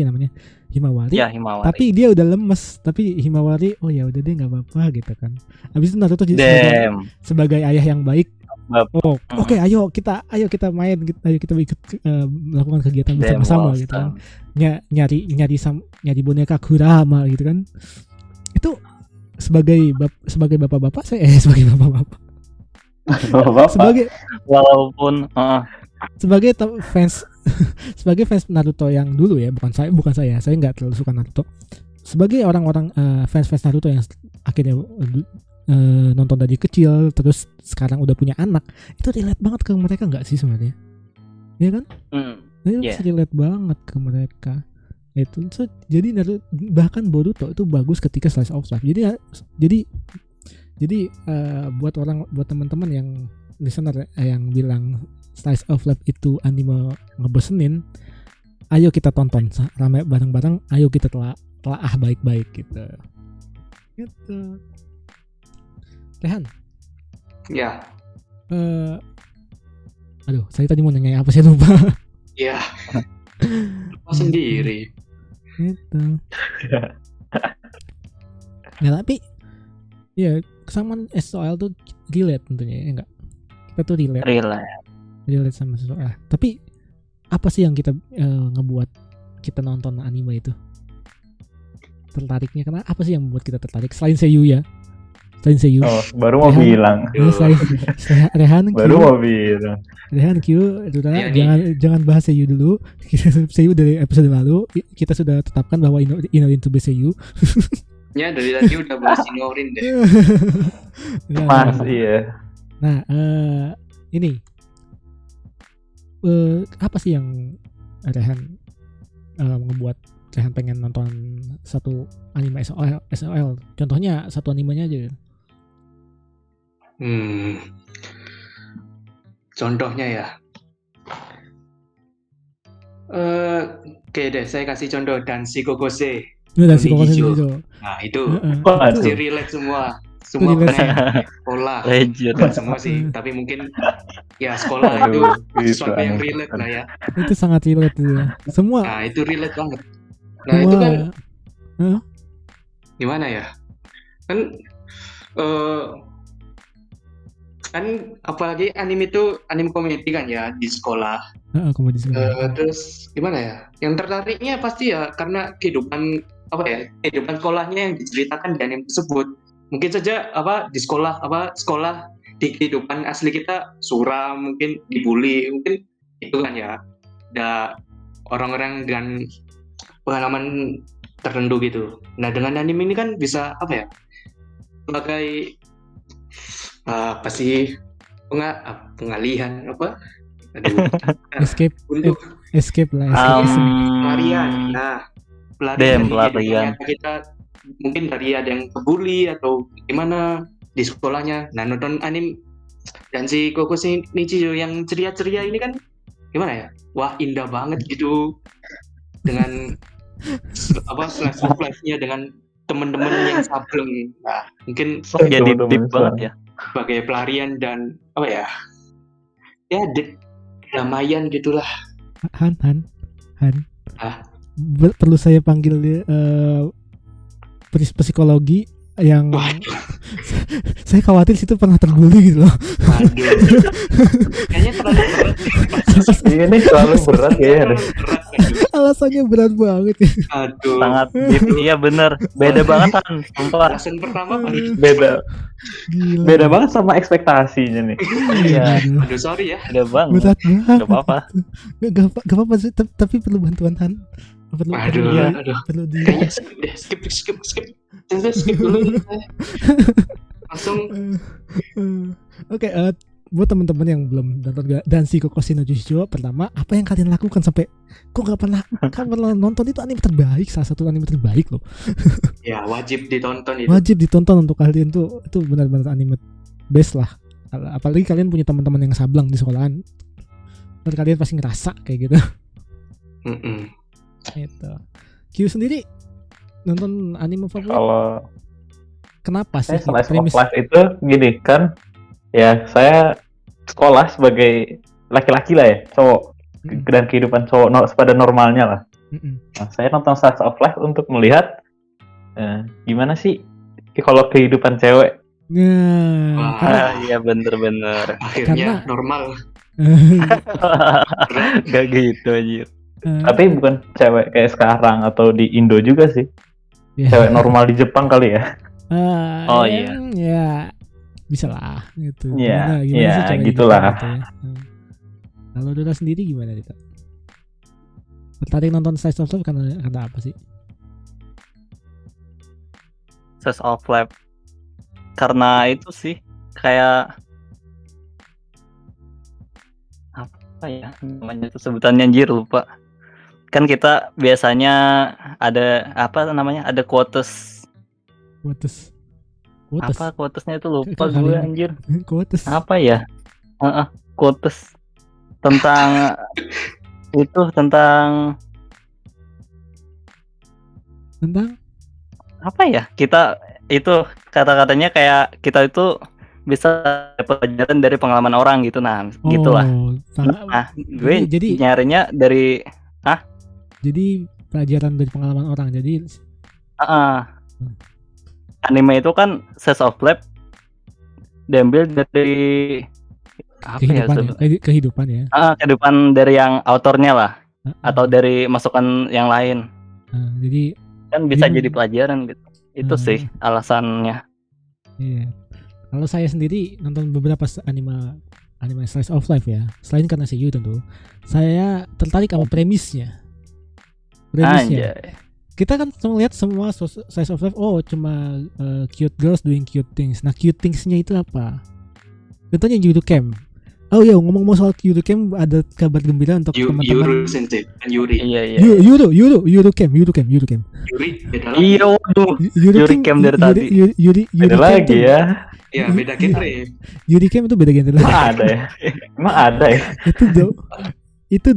S1: namanya, Himawari.
S3: Ya, Himawari.
S1: Tapi dia udah lemes, tapi Himawari, oh ya udah deh nggak apa-apa gitu kan. Habis itu Naruto jadi
S3: Damn.
S1: sebagai ayah yang baik. Oh,
S3: Hmm.
S1: oke, ayo kita main, ayo kita ikut melakukan kegiatan
S3: Damn,
S1: bersama-sama
S3: lost,
S1: gitu kan. Nyari boneka Kurama gitu kan. Itu sebagai bapak-bapak saya sebagai bapak-bapak
S4: Bapak.
S3: Walaupun
S1: sebagai fans sebagai fans Naruto yang dulu ya, bukan saya nggak terlalu suka Naruto. Sebagai orang-orang fans Naruto yang akhirnya nonton dari kecil terus sekarang udah punya anak, itu relate banget ke mereka nggak sih sebenarnya? Iya kan? Itu
S3: Yeah.
S1: relate banget ke mereka. Itu jadi Naruto, bahkan Boruto itu bagus ketika slice of life. Jadi buat teman-teman yang listener yang bilang slice of life itu anime ngebosenin, ayo kita tonton rame bareng-bareng, ayo kita telah baik-baik gitu. Rehan.
S2: Ya.
S1: Aduh, saya tadi mau nanya apa sih, lupa.
S2: Ya. Lupa sendiri.
S1: Gitu. Nah, tapi ya kesamaan SOL tuh relate tentunya ya enggak? Kita tuh relate sama SOL. Tapi apa sih yang kita ngebuat kita nonton anime itu? Tertariknya karena apa sih yang membuat kita tertarik selain Seiyu ya?
S4: Oh, baru mau
S1: Rehan.
S4: bilang.
S1: Rehan
S4: Baru mau bilang.
S1: Rehan Q,
S2: Ya, nih.
S1: jangan bahas Seiyu dulu. Seiyu dari episode lalu kita sudah tetapkan bahwa Inorin to be Seiyu.
S2: Ya dari tadi udah bahas Inorin deh.
S4: Mas, iya.
S1: Nah, ini apa sih yang Rehan membuat Rehan pengen nonton satu anime SOL? Contohnya satu animenya aja.
S2: Contohnya ya. Oke deh, saya kasih contoh Danshi Kokose.
S1: Itu dari si
S2: Hijau.
S1: itu.
S2: Nah itu
S4: Waduh.
S2: pasti relate semua
S1: relate.
S2: pemain sekolah.
S3: Legend.
S2: Bukan semua sih, tapi mungkin ya sekolah itu
S4: Aduh,
S2: sesuatu
S4: gitu,
S2: yang
S4: aneh.
S2: relate lah ya.
S1: Itu sangat relate itu. Semua
S2: Nah itu relate banget. Nah itu kan gimana ya? Kan apalagi anime itu anime komedi kan ya di sekolah.
S1: komedi semua.
S2: Terus gimana ya? Yang tertariknya pasti ya karena kehidupan kehidupan sekolahnya yang diceritakan di anime tersebut. Mungkin saja di sekolah di kehidupan asli kita suram, mungkin dibully, mungkin itu kan ya. Ada orang-orang dengan pengalaman tertentu gitu. Nah dengan anime ini kan bisa apa ya? Sebagai apa sih pengalihan apa? Aduh,
S1: Escape
S2: untuk
S1: escape lah, escape.
S2: pelarian. Nah, pelarian dari
S3: pelarian.
S2: kehidupan nyata kita mungkin dari ada yang kebuli atau gimana di sekolahnya. Nah nonton anime dan si Koko Shinichiro yang ceria-ceria ini kan gimana ya? Wah indah banget gitu dengan slice of life-nya dengan teman-teman yang sableng. Nah mungkin
S3: Jadi
S4: Teman-teman
S3: deep
S4: semua.
S3: banget ya.
S2: sebagai pelarian dan apa ya? Ya kedamaian gitulah.
S1: Han.
S2: Ah.
S1: Perlu saya panggil psikologi yang
S2: Waduh.
S1: saya khawatir situ pernah terbully gitu loh.
S2: Waduh. Kayaknya terlalu berat.
S4: Ini terlalu berat ya.
S2: Terlalu berat.
S1: Alasannya berat banget ya.
S2: Aduh.
S3: Sangat deep. Iya bener. Beda banget kan. Sumpah.
S2: Alasan pertama paling.
S1: Gila.
S4: Beda banget sama ekspektasinya nih.
S3: Iya.
S2: Aduh sorry ya.
S3: Beda banget.
S1: Berat banget.
S3: Gak apa-apa.
S1: Gak apa-apa sih, tapi perlu bantuan Han. Perlu
S2: Aduh.
S1: perlu di
S2: Kayaknya skip deh. Skip. Skip dulu. Langsung.
S1: Oke, buat teman-teman yang belum nonton Danshi Kokoshi no Jushoujo, pertama apa yang kalian lakukan sampai kok gak pernah nonton? Itu anime terbaik, salah satu anime terbaik loh.
S2: Ya wajib ditonton itu.
S1: Wajib ditonton untuk kalian tuh, itu benar-benar anime best lah. Apalagi kalian punya teman-teman yang sableng di sekolahan, dan kalian pasti ngerasa kayak gitu. Itu. Q sendiri nonton anime favorit?
S4: Kalau
S1: Kenapa sih?
S4: saya slice of life itu gini kan, ya saya sekolah sebagai laki-laki lah ya, cowok, dan kehidupan cowok pada normalnya lah. Nah, saya nonton slice of life untuk melihat gimana sih kalau kehidupan cewek.
S2: Wah,
S3: Iya bener-bener.
S2: akhirnya
S1: Karena-
S2: normal.
S3: Gak gitu anjir.
S4: Tapi bukan cewek kayak sekarang atau di Indo juga sih.
S1: Ya.
S4: Cewek normal di Jepang kali ya.
S3: Oh,
S1: Ya bisa lah gitu.
S4: Iya,
S1: Gimana
S4: iya,
S1: sih cara
S4: gitulah.
S1: hidupnya gitu ya. Kalau Dora sendiri gimana Dita? Tertarik nonton Slice of Life karena apa sih?
S3: Slice of life. Karena itu sih kayak apa ya namanya itu sebutannya anjir lupa. Kan kita biasanya ada apa namanya? Ada quotes.
S1: Quotes.
S3: Apa quotesnya itu lupa
S1: Kali
S3: gue
S1: ini.
S3: anjir.
S1: Quotes.
S3: Apa ya? Quotes tentang itu tentang apa ya? Kita itu kata-katanya kayak kita itu bisa dapat pelajaran dari pengalaman orang gitu, nah gitulah. Nah, gue
S1: jadi
S3: nyarinya dari
S1: jadi pelajaran dari pengalaman orang. Jadi
S3: anime itu kan Slice of Life diambil dari apa
S1: kehidupan ya.
S3: Kehidupan dari yang autornya lah, atau dari masukan yang lain.
S1: Jadi
S3: Kan bisa jadi pelajaran gitu. Itu sih alasannya.
S1: Iya. Kalau saya sendiri nonton beberapa anime Slice of Life ya, selain karena Seiyu tentu, saya tertarik sama premisnya.
S3: Anjay.
S1: Kita kan lihat semua Slice of Life, cuma cute girls doing cute things. Nah, cute things-nya itu apa? Contohnya Yuru Camp. Oh iya, ngomong soal Yuru Camp, ada kabar gembira untuk teman-teman.
S2: Yuru Sensei dan Yuri.
S3: Iya.
S1: Yuru Camp.
S2: Yuri beda lagi.
S3: Iya, waduh. Yuri Camp dari tadi.
S1: Yuri
S4: Beda
S1: Camp
S4: lagi
S1: tuh-
S4: ya.
S2: Ya beda genre.
S1: Yuri Camp itu beda genre.
S4: Emang ada ya? Emang ada ya?
S1: itu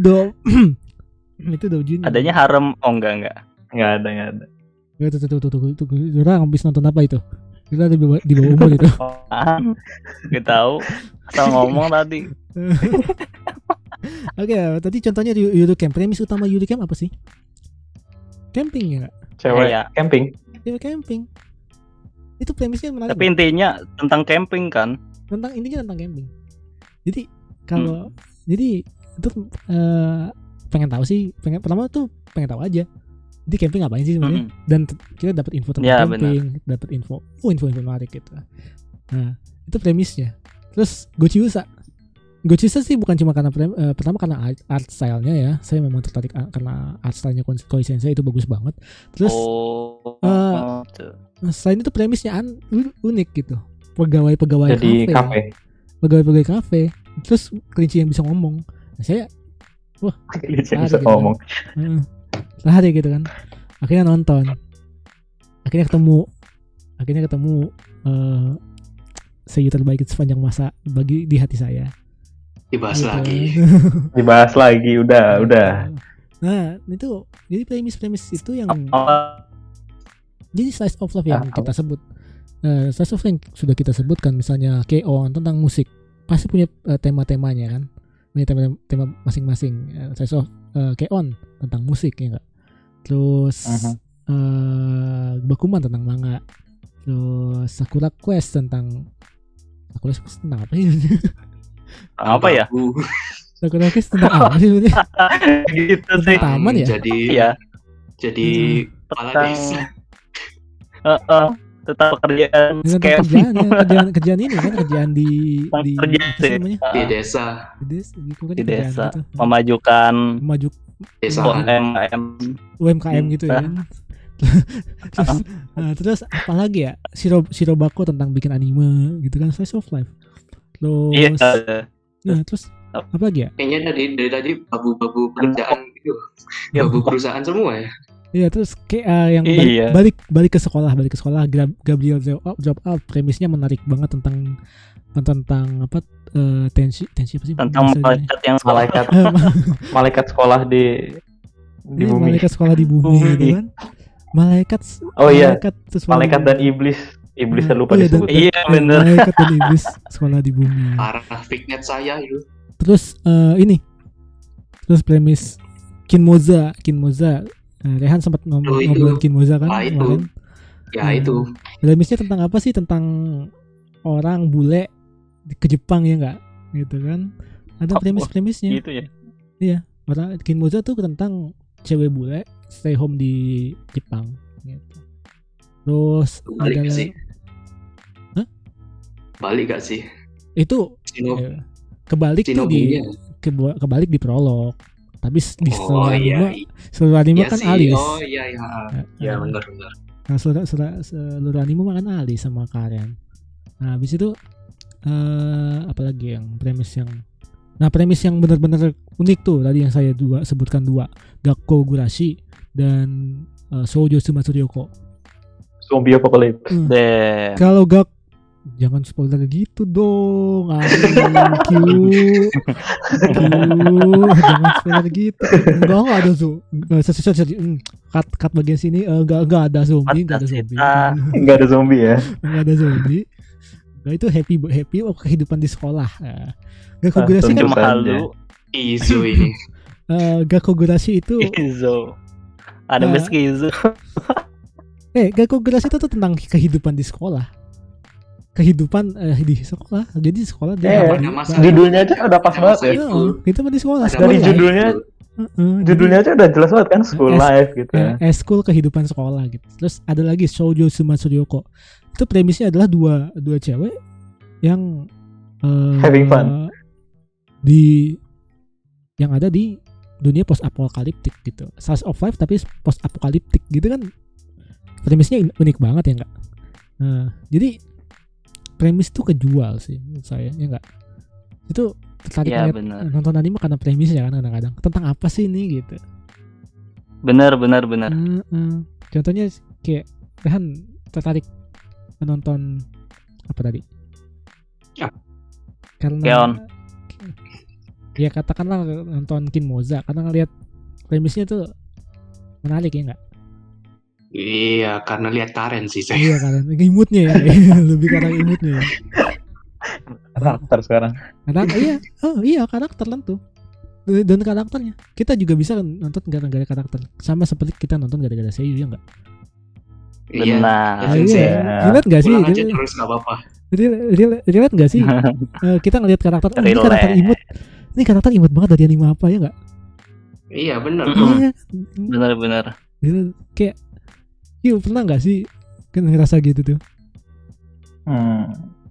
S1: do Junior.
S3: Adanya harem, enggak.
S4: Nggak ada.
S1: Tuh, orang habis nonton apa itu? Kita di bawah umur itu.
S3: Gak tahu. Asal ngomong tadi.
S1: Oke, tadi contohnya Yuru Camp. Premis utama Yuru Camp apa sih? Camping ya nggak?
S4: Cewek
S3: Iya.
S4: camping.
S1: Cewek camping. Itu premisnya menarik.
S3: Tapi intinya tentang camping kan.
S1: Intinya tentang camping. Jadi kalau jadi itu pengen tahu sih, pertama tuh pengen tahu aja. Jadi camping ngapain sih sebenarnya? Dan kita dapat info tentang
S3: Ya,
S1: camping, dapat info menarik gitu. Nah, itu premisnya. Terus Gochiusa. Ghost Sister sih bukan cuma karena pertama karena art style-nya ya. Saya memang tertarik karena art style-nya Koi Sensei itu bagus banget. Terus selain itu premisnya unik gitu. Pegawai
S4: Jadi kafe.
S1: Pegawai kafe. Terus kelinci yang bisa ngomong. Nah, saya
S4: Kelinci
S1: lari
S4: bisa
S1: gitu
S4: ngomong.
S1: kan. Lari gitu kan. Akhirnya nonton. Akhirnya ketemu seiyu terbaik sepanjang masa bagi di hati saya.
S2: Dibahas
S1: Gitu
S2: lagi.
S1: kan.
S4: Dibahas lagi, udah.
S1: Nah, itu jadi premis itu yang jadi slice of life yang kita sebut. Slice of life yang sudah kita sebutkan, misalnya K-On tentang musik, pasti punya tema-temanya kan, punya tema masing-masing. Slice of K-On tentang musik ya enggak. Terus Bakuman tentang manga. Terus Sakura Quest tentang apa sih?
S3: Apa ya?
S1: Sakura Quest tentang apa sih sebenarnya?
S3: Gitu sih.
S1: Taman ya?
S2: Jadi kepala desa.
S3: Tetap pekerjaan
S1: Tentang
S3: scam.
S1: kerjaan ini kan, kerjaan di
S3: Kerjaan
S1: apa sih
S3: sih.
S1: namanya?
S2: Di desa.
S3: Di desa memajukan
S2: Desa.
S1: UMKM gitu ya kan. Terus apa lagi ya? Shirobako tentang bikin anime gitu kan, slice of life. Terus terus apa lagi ya?
S2: Kayaknya dari tadi babu-babu pekerjaan gitu. Babu perusahaan semua ya.
S1: Iya, terus kayak yang balik ke sekolah Gabriel drop out, premisnya menarik banget tentang apa tensi apa sih?
S3: Tentang malaikat yang
S4: malaikat sekolah di bumi.
S1: Malaikat sekolah di bumi gitu kan. Malaikat
S4: dan iblis lupa disebut.
S3: Iya benar.
S1: Malaikat dan iblis sekolah di bumi.
S2: Parah fignet saya itu.
S1: Terus terus premis Kinmoza. Rehan sempat ngobrolin Kinmoza kan kemarin.
S2: Itu.
S1: Premisnya tentang apa sih? Tentang orang bule ke Jepang ya enggak? Gitu kan. Ada premisnya.
S3: Gitu ya.
S1: Iya, orang Kinmoza tuh tentang cewek bule stay home di Jepang gitu. Terus
S2: balik gak sih?
S1: Hah?
S2: Balik gak sih?
S1: Itu kebalik tuh kebalik di prolog. Tapi di seluruh anime kan alis.
S2: Oh iya. Ya benar.
S1: Nah, seluruh anime kan alis sama Karen. Nah, habis itu apalagi yang premis yang benar-benar unik tuh tadi yang saya sebutkan dua, Gakkou Gurashi dan Shoujo Sumatsuryoko.
S4: Zombie Apocalypse.
S1: Kalau jangan spoiler gitu dong. Jangan spoiler gitu. Enggak ada cut bagian sini enggak ada zombie.
S4: Enggak ada zombie ya.
S1: Enggak ada zombie. Nah, itu happy kehidupan di sekolah. Gakkou Gurashi kan
S3: malu.
S2: Izo ini.
S1: Gakkou Gurashi itu
S3: Izo. Ada meski Izo.
S1: Gakkou Gurashi itu tuh tentang kehidupan di sekolah. Kehidupan di sekolah. Jadi di sekolah
S4: judulnya aja udah pas banget ya.
S1: Itu di sekolah.
S4: Dari judulnya aja udah jelas banget kan, school life gitu ya.
S1: School kehidupan sekolah gitu. Terus ada lagi Shoujo Sumatsuryoko. Itu premisnya adalah dua cewek yang
S4: having fun
S1: yang ada di dunia post apokaliptik gitu. Slice of life tapi post apokaliptik gitu kan. Premisnya unik banget ya enggak? Nah, jadi premis tuh kejual sih menurut saya, ya enggak? Itu tertarik nonton anime karena premisnya kan kadang-kadang. Tentang apa sih ini gitu.
S3: Benar.
S1: Contohnya kayak Rehan tertarik menonton apa tadi? Karena ya katakanlah nonton Kinmoza karena ngelihat premisnya tuh menarik ya enggak?
S2: Iya, karena lihat Karen sih saya.
S1: Iya, Karen. Imutnya ya. Lebih karena imutnya ya.
S4: Karakter sekarang.
S1: Iya, karakter tentu. Dan karakternya. Kita juga bisa nonton gara-gara karakter. Sama seperti kita nonton gara-gara seiyu ya enggak?
S3: Benar.
S1: Lihat enggak sih?
S2: Terus enggak apa-apa.
S1: Lihat enggak sih? Kita ngelihat karakter, ini karakter imut. Ini karakter imut banget dari anime apa ya enggak?
S2: Iya, benar.
S3: Benar.
S1: Kayak pernah nggak sih kan ngerasa gitu tuh?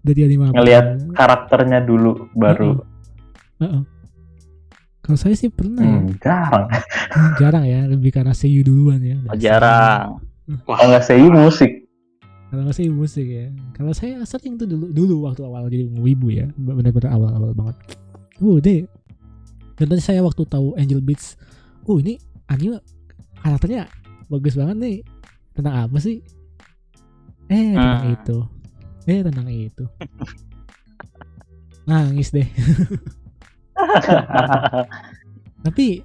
S1: Dari anime apa?
S4: Ngelihat karakternya dulu baru
S1: Heeh. Kalau saya sih pernah ya.
S4: Jarang.
S1: Jarang ya, lebih karena seiyu duluan ya.
S3: Oh, jarang.
S4: Oh nggak sih musik.
S1: Kalau nggak seiyu musik ya. Kalau saya sering tuh dulu waktu awal jadi wibu ya, benar-benar awal banget. Deh. Contohnya saya waktu tahu Angel Beats, ini anime karakternya bagus banget nih. Tentang apa sih? Tentang itu. Nangis deh. Tapi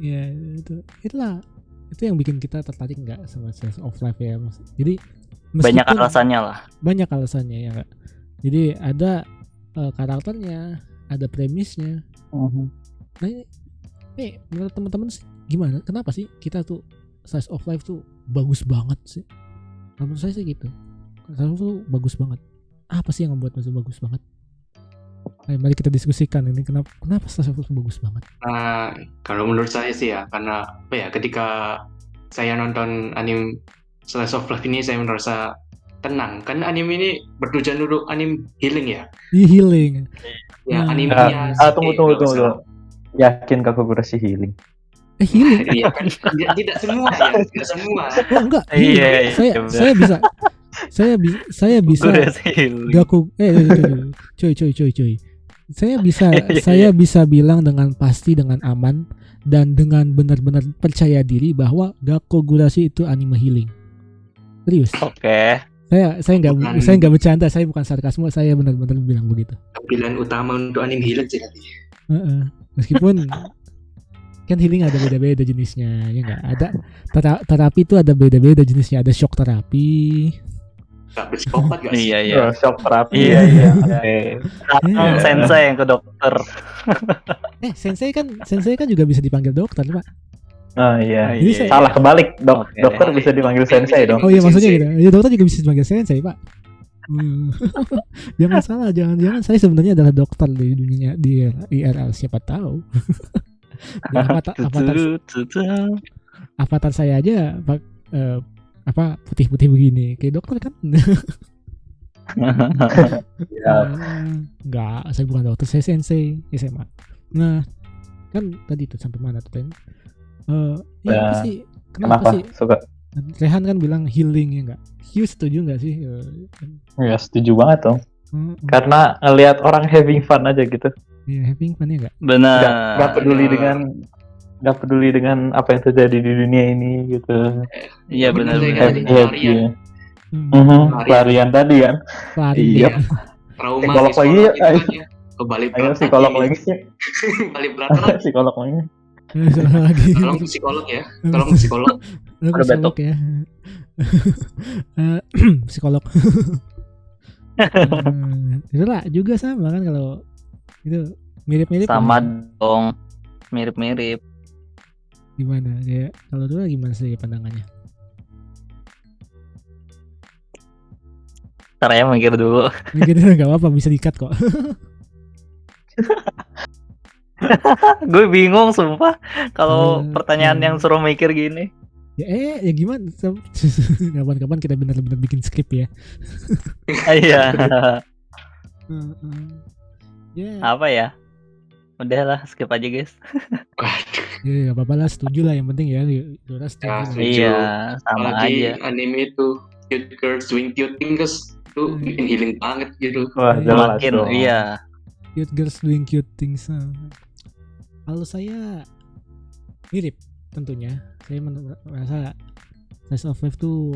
S1: ya itu yang bikin kita tertarik nggak sama slice of life ya, Mas. Jadi
S3: Banyak alasannya lah.
S1: Banyak alasannya ya nggak. Jadi ada karakternya, ada premisnya. Nah ini menurut teman-teman sih gimana? Kenapa sih kita tuh slice of life tuh bagus banget sih? Menurut saya sih gitu. Slice of life tuh bagus banget. Apa sih yang membuat itu bagus banget? Mari kita diskusikan ini kenapa slice of life bagus banget.
S2: Kalau menurut saya sih ya, karena ketika saya nonton anime slice of life ini saya merasa tenang. Kan anime ini bertujuan untuk anime healing ya.
S1: Healing.
S2: Ya animenya.
S4: Tunggu. Yakin Kakugurashi healing?
S1: Healing?
S2: Iya kan? Tidak semua ya, tidak semua.
S1: Oh enggak.
S3: Iya.
S1: Saya bisa Gaku cuy. Saya bisa bilang dengan pasti, dengan aman dan dengan benar-benar percaya diri bahwa Gakugurashi itu anime healing. Serius.
S3: Oke.
S1: Saya nggak bercanda, saya bukan sarkasme, saya benar-benar bilang begitu.
S2: Pilihan utama untuk anime healing sih tadi.
S1: Meskipun kan healing ada beda-beda jenisnya, ya nggak? Ada terapi itu ada beda-beda jenisnya, ada shock terapi.
S2: Psikopat gak sih?
S3: Iya.
S4: Shock terapi.
S3: Iya.
S4: Sensei
S3: yang ke dokter.
S1: Sensei kan juga bisa dipanggil dokter, Pak.
S4: Oh iya.
S1: Jadi
S4: Salah kebalik. Dokter bisa dipanggil sensei dong.
S1: Oh iya, maksudnya gitu. Ya, dokter juga bisa dipanggil sensei, Pak. Jangan salah, jangan saya sebenarnya adalah dokter di dunia di IRL, siapa tahu. Avatar saya aja putih-putih begini kayak dokter kan. Enggak, saya bukan dokter, saya sensei SMA. Nah kan tadi tuh sampai mana tuh apa sih, kenapa sih
S4: suka
S1: Rehan kan bilang healing, ya enggak? Hugh setuju enggak sih?
S4: Ya setuju banget dong. Karena ngelihat orang having fun aja gitu.
S1: Iya, having fun ya enggak?
S3: Benar.
S4: Gak peduli dengan apa yang terjadi di dunia ini gitu.
S3: Iya benar.
S4: Pelarian tadi kan.
S1: Iya.
S2: Trauma
S4: psikolog lagi ya.
S2: Kebalik
S4: Ayo psikolog lagi.
S2: Balik belakang.
S4: Psikolog lagi.
S2: Tolong psikolog ya. Tolong psikolog.
S1: Psikolog ya. Psikolog. Itulah juga sama kan kalau itu mirip-mirip.
S3: Sama dong. Mirip-mirip.
S1: Gimana ya? Kalau dulu gimana sih pandangannya?
S3: Ntar ya mikir dulu.
S1: Mikir dulu nggak apa-apa, bisa di-cut kok.
S3: Gue bingung sumpah kalau pertanyaan yang suruh mikir gini.
S1: Ya gimana? Kapan-kapan kita benar-benar bikin skrip ya.
S3: Iya.
S1: Apa
S3: ya? Udahlah, skip aja guys.
S1: Ya gak apa-apa lah, setuju lah, yang penting ya setuju.
S3: Iya, sama
S2: apalagi
S3: aja.
S2: Anime itu cute girls doing cute things itu bikin healing banget gitu.
S4: Wah, jelas
S3: Makin
S4: dong.
S3: iya.
S1: Cute girls doing cute things. Kalau saya mirip tentunya. Saya merasa slice of life tuh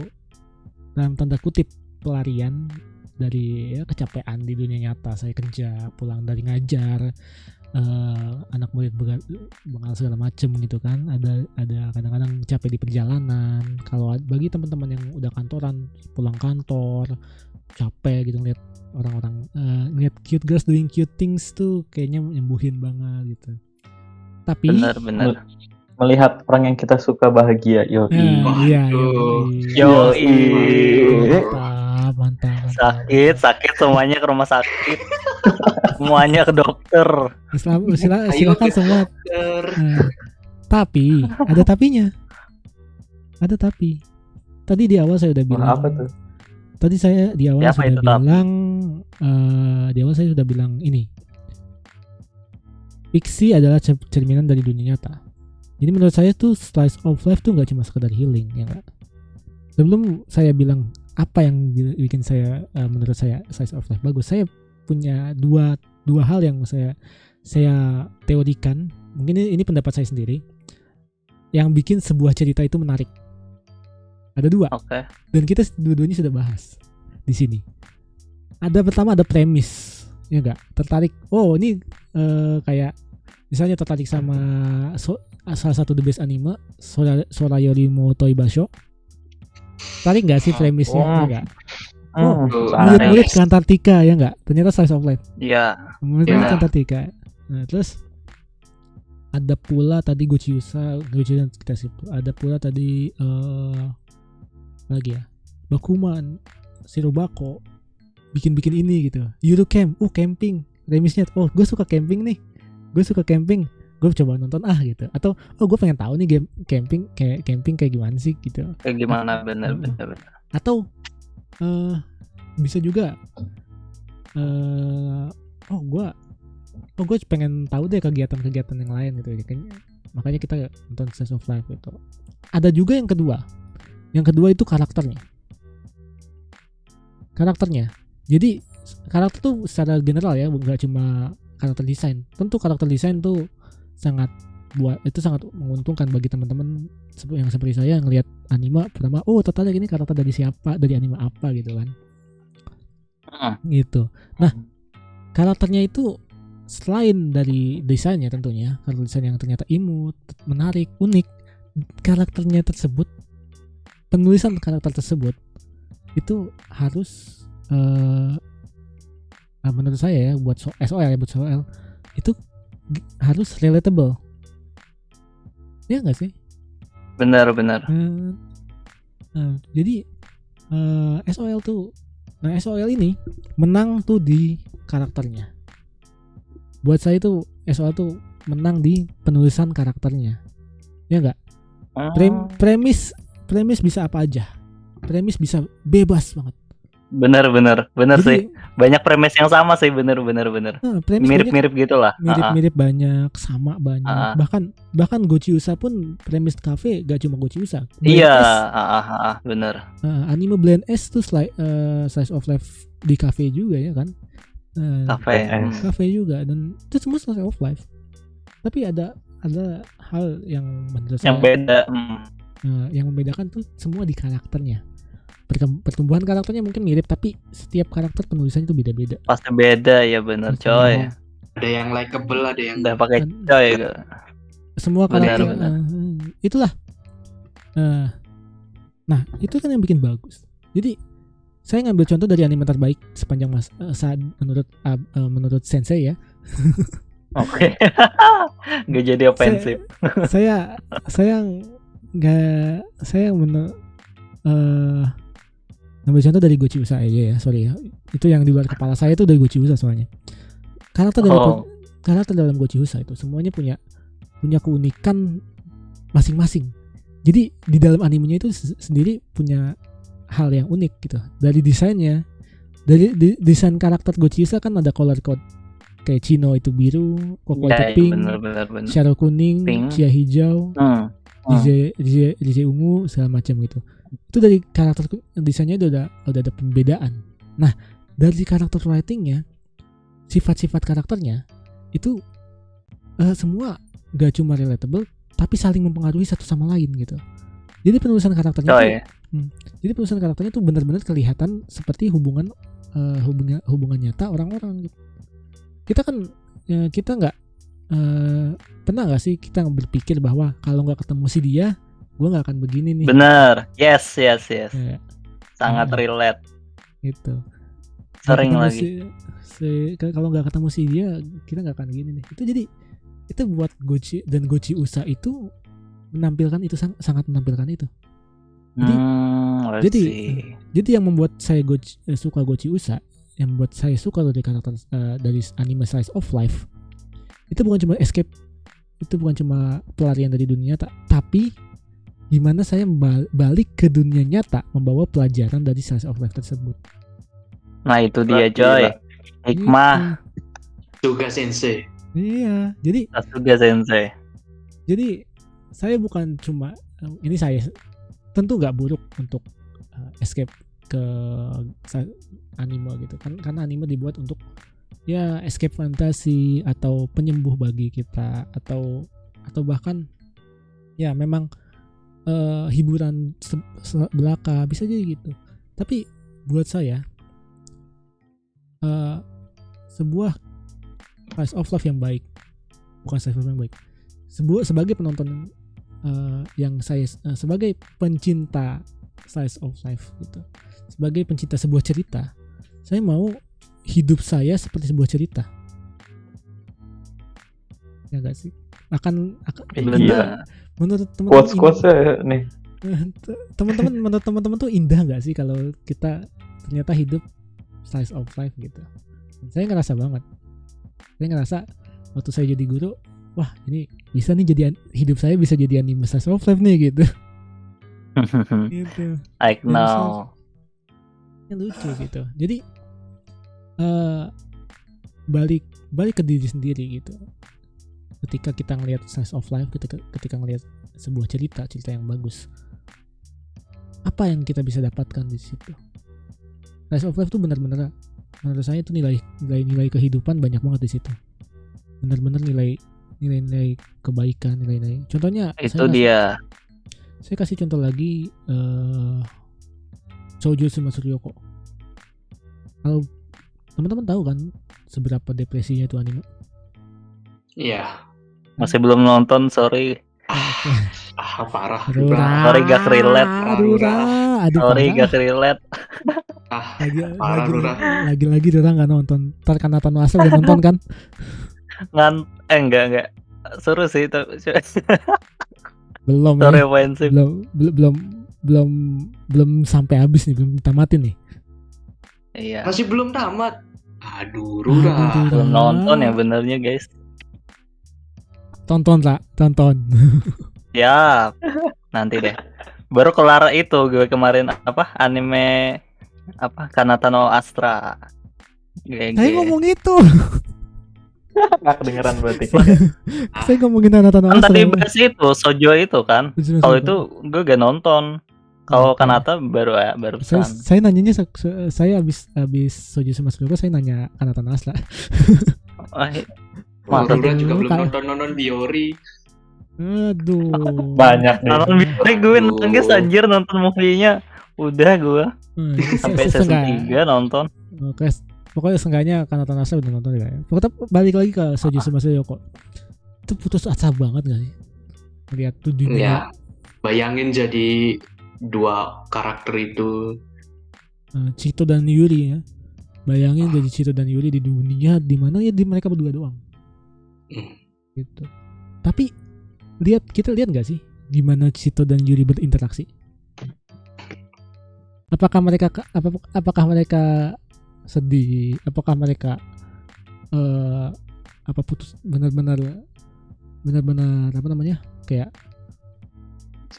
S1: dalam tanda kutip pelarian dari kecapean di dunia nyata. Saya kerja, pulang dari ngajar, anak murid bengal segala macem gitu kan. Ada kadang-kadang capek di perjalanan. Kalau bagi teman-teman yang udah kantoran, pulang kantor capek gitu ngeliat orang-orang ngeliat cute girls doing cute things tuh kayaknya nyembuhin banget gitu. Tapi
S3: benar.
S4: Melihat orang yang kita suka bahagia,
S1: iya. Mantap.
S3: Sakit semuanya ke rumah sakit. Semuanya ke dokter.
S1: Silakan semua. Tapi ada tapinya. Ada tapi. Tadi di awal saya udah bilang.
S4: Apa tuh?
S1: Tadi saya di awal sudah bilang ini. fiksi adalah cerminan dari dunia nyata. Jadi menurut saya tuh slice of life tuh nggak cuma sekedar healing, ya nggak. Sebelum saya bilang apa yang bikin saya menurut saya slice of life bagus, saya punya dua hal yang saya teorikan. Mungkin ini pendapat saya sendiri yang bikin sebuah cerita itu menarik. Ada dua.
S3: Oke.
S1: Dan kita dua-duanya sudah bahas di sini. Pertama ada premis, ya enggak? Tertarik. Oh, ini kayak misalnya tertarik sama salah satu the best anime, Sorayori mo Toibasho. Tertarik enggak sih premisnya? Enggak. Murid ke Antartika, ya enggak? Ternyata slice of life.
S3: Iya.
S1: Murid ke Antartika. Nah, terus ada pula tadi Gochiusa kita sih. Ada pula tadi lagi ya, Bakuman, Shirobako bikin ini gitu. Eurocamp, camping. Premisnya, gue suka camping nih. Gue coba nonton gitu. Atau gue pengen tahu nih game camping kayak gimana sih gitu.
S3: Kayak gimana bener.
S1: Atau bisa juga gue pengen tahu deh kegiatan yang lain gitu. Makanya kita nonton Slice of Life gitu. Ada juga yang kedua. Yang kedua itu karakternya. Jadi karakter tuh secara general ya, nggak cuma karakter desain. Tentu karakter desain tuh sangat menguntungkan bagi teman-teman yang seperti saya yang lihat anime pertama, tertarik ini karakter dari siapa, dari anime apa gitu kan. Gitu. Nah, karakternya itu selain dari desainnya tentunya, karakter desain yang ternyata imut, menarik, unik, karakternya tersebut, penulisan karakter tersebut itu harus menurut saya ya, buat SOL itu harus relatable. Ya nggak sih?
S3: Benar.
S1: Jadi SOL ini menang tuh di karakternya. Buat saya tuh SOL tuh menang di penulisan karakternya. Ya nggak? Premis bisa apa aja. Premis bisa bebas banget.
S3: Bener
S1: Jadi,
S3: sih. Banyak premis yang sama sih, bener. Mirip-mirip gitulah.
S1: Mirip-mirip banyak, sama banyak. Bahkan Gochiusa pun premis kafe gak cuma Gochiusa.
S3: Iya, bener.
S1: Anime Blend S tuh slice of life di kafe juga ya kan. Kafe juga, dan itu semua slice of life. Tapi ada hal yang menurut saya
S3: yang beda.
S1: Yang membedakan tuh semua di karakternya. Pertumbuhan karakternya mungkin mirip, tapi setiap karakter penulisannya itu beda-beda.
S3: Pasti beda ya, bener coy.
S2: Ada yang likable, ada yang
S3: udah pakai coy.
S1: Semua karakter itulah. Nah, itu kan yang bikin bagus. Jadi saya ngambil contoh dari anime terbaik sepanjang saat menurut Sensei ya.
S3: Oke. Gak jadi ofensif.
S1: Saya ngambil contoh dari Gochiusa aja ya, sorry ya. Itu yang di luar kepala saya itu dari Gochiusa soalnya. Karakter dalam Gochiusa itu semuanya punya keunikan masing-masing. Jadi di dalam animenya itu sendiri punya hal yang unik gitu. Dari desainnya, dari desain karakter Gochiusa kan ada color code. Kayak Chino itu biru, Koko itu pink, Sharo kuning, Chia hijau, Rize ungu, segala macam gitu. Itu dari karakter desainnya udah ada pembedaan. Nah, dari karakter writingnya, sifat-sifat karakternya itu semua gak cuma relatable, tapi saling mempengaruhi satu sama lain gitu. Jadi penulisan karakternya itu benar-benar kelihatan seperti hubungan nyata orang-orang gitu. Kita nggak pernah nggak sih kita berpikir bahwa kalau nggak ketemu si dia, gue nggak akan begini nih.
S3: Bener, yes. Sangat relate.
S1: Itu.
S3: Sering lagi.
S1: Kalau nggak ketemu si dia, kita nggak akan gini nih. Itu jadi itu buat Gochiusa itu menampilkan itu, sangat menampilkan itu. Jadi yang membuat saya suka Gochiusa, yang membuat saya suka dari karakter dari anime Slice of Life, itu bukan cuma escape, itu bukan cuma pelarian dari dunia nyata, tapi gimana saya balik ke dunia nyata membawa pelajaran dari Slice of Life tersebut.
S3: Nah itu dia coy, hikmah
S2: juga Sensei.
S1: Iya, jadi
S3: Sasuga Sensei.
S1: saya bukan cuma ini saya tentu nggak buruk untuk escape ke anime gitu kan, karena anime dibuat untuk ya escape fantasi atau penyembuh bagi kita atau bahkan ya memang hiburan belaka bisa jadi gitu. Tapi buat saya sebuah slice of life yang baik, bukan slice of life yang baik, sebagai penonton yang saya sebagai pencinta slice of life gitu, sebagai pencinta sebuah cerita, saya mau hidup saya seperti sebuah cerita, ya gak sih? Akan
S3: Iya.
S1: menurut teman-teman
S4: Quotes nih.
S1: menurut teman-teman tuh indah nggak sih kalau kita ternyata hidup slice of life gitu. Dan saya ngerasa banget. Saya ngerasa waktu saya jadi guru, wah ini bisa nih jadi hidup saya bisa jadi anime slice of life nih gitu. Gitu.
S3: I know.
S1: Yang lucu gitu. Jadi balik ke diri sendiri gitu. Ketika kita ngelihat slice of life, ketika ngelihat sebuah cerita yang bagus, apa yang kita bisa dapatkan di situ? Slice of life tuh benar-benar menurut saya itu nilai kehidupan banyak banget di situ. Benar-benar nilai kebaikan, nilai. Contohnya
S3: Itu dia.
S1: Saya kasih contoh lagi Shoujo Sumasuriyoko. Kalau teman-teman tahu kan seberapa depresinya itu anime?
S2: Iya.
S3: Masih belum nonton, sorry.
S2: Parah.
S3: Sorry gak relate.
S1: Aduh,
S3: Sorry
S1: parah.
S3: gak relate.
S2: Parah Rura.
S1: Lagi Rura nggak nonton. Ntar karena Tano Asal udah nonton kan?
S3: Enggak. Seru sih tapi
S1: Belum
S3: sorry
S1: ya.
S3: offensive.
S1: Belum sampai habis nih, belum tamatin nih.
S3: Iya.
S2: Masih belum tamat. Aduh, Rura.
S3: Belum nonton ya benernya guys.
S1: Tonton.
S3: Ya, nanti deh. Baru kelar itu gue kemarin anime Kanata no Astra.
S1: Saya ngomong itu.
S4: Nggak kedengeran berarti.
S1: Saya ngomongin Tano
S3: Kan
S1: Asal.
S3: tadi bahas itu Shoujo itu kan. Kalau itu gue gak nonton. Kalau Kanata barusan.
S1: Saya nanyanya saya habis Shoujo Sumasuriyoko saya nanya Kanata no Asal.
S3: Masa
S2: Rura juga belum
S1: Kayak-
S2: nonton Biori.
S1: Aduh.
S4: Banyak nih.
S3: Nonton Biori gue nangis anjir nonton movie-nya. Udah gue sampai season 3 nonton.
S1: Oke, pokoknya seenggaknya Kanata no Asal udah nonton ya. Pokoknya balik lagi ke Shoujo Sumasuriyoko. Itu putus asa banget gak sih? Lihat tuh dunia.
S2: Ya, bayangin jadi dua karakter itu.
S1: Chito dan Yuri ya. Bayangin jadi Chito dan Yuri di dunia di mana ya di mereka berdua doang. Gitu. Tapi kita lihat nggak sih di mana Chito dan Yuri berinteraksi? Apakah mereka sedih? Apakah mereka putus benar-benar apa namanya? Kayak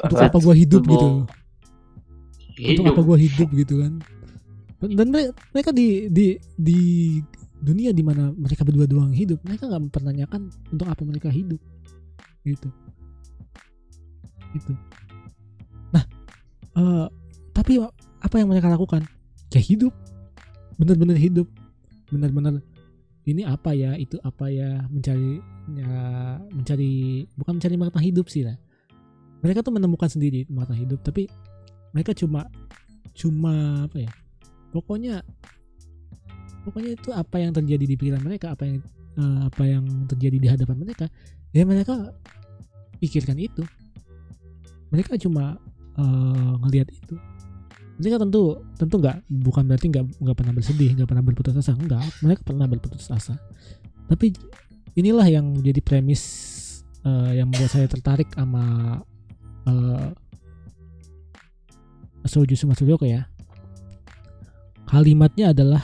S1: untuk apa gua hidup gitu. Untuk apa gua hidup gitu kan. Dan mereka di dunia di mana mereka berdua doang hidup, mereka nggak mempertanyakan untuk apa mereka hidup gitu. Nah tapi apa yang mereka lakukan? Ya hidup, benar-benar hidup, benar-benar ini apa ya, itu apa ya, mencari bukan mencari makna hidup sih lah. Mereka tuh menemukan sendiri makna hidup, tapi mereka cuma apa ya? Pokoknya itu apa yang terjadi di pikiran mereka, apa yang terjadi di hadapan mereka, ya mereka pikirkan itu. Mereka cuma ngelihat itu. Mereka tentu bukan berarti nggak pernah bersedih, nggak pernah berputus asa, enggak. Mereka pernah berputus asa. Tapi inilah yang menjadi premis yang membuat saya tertarik sama Shoujo Sumasuriyoko ya. Kalimatnya adalah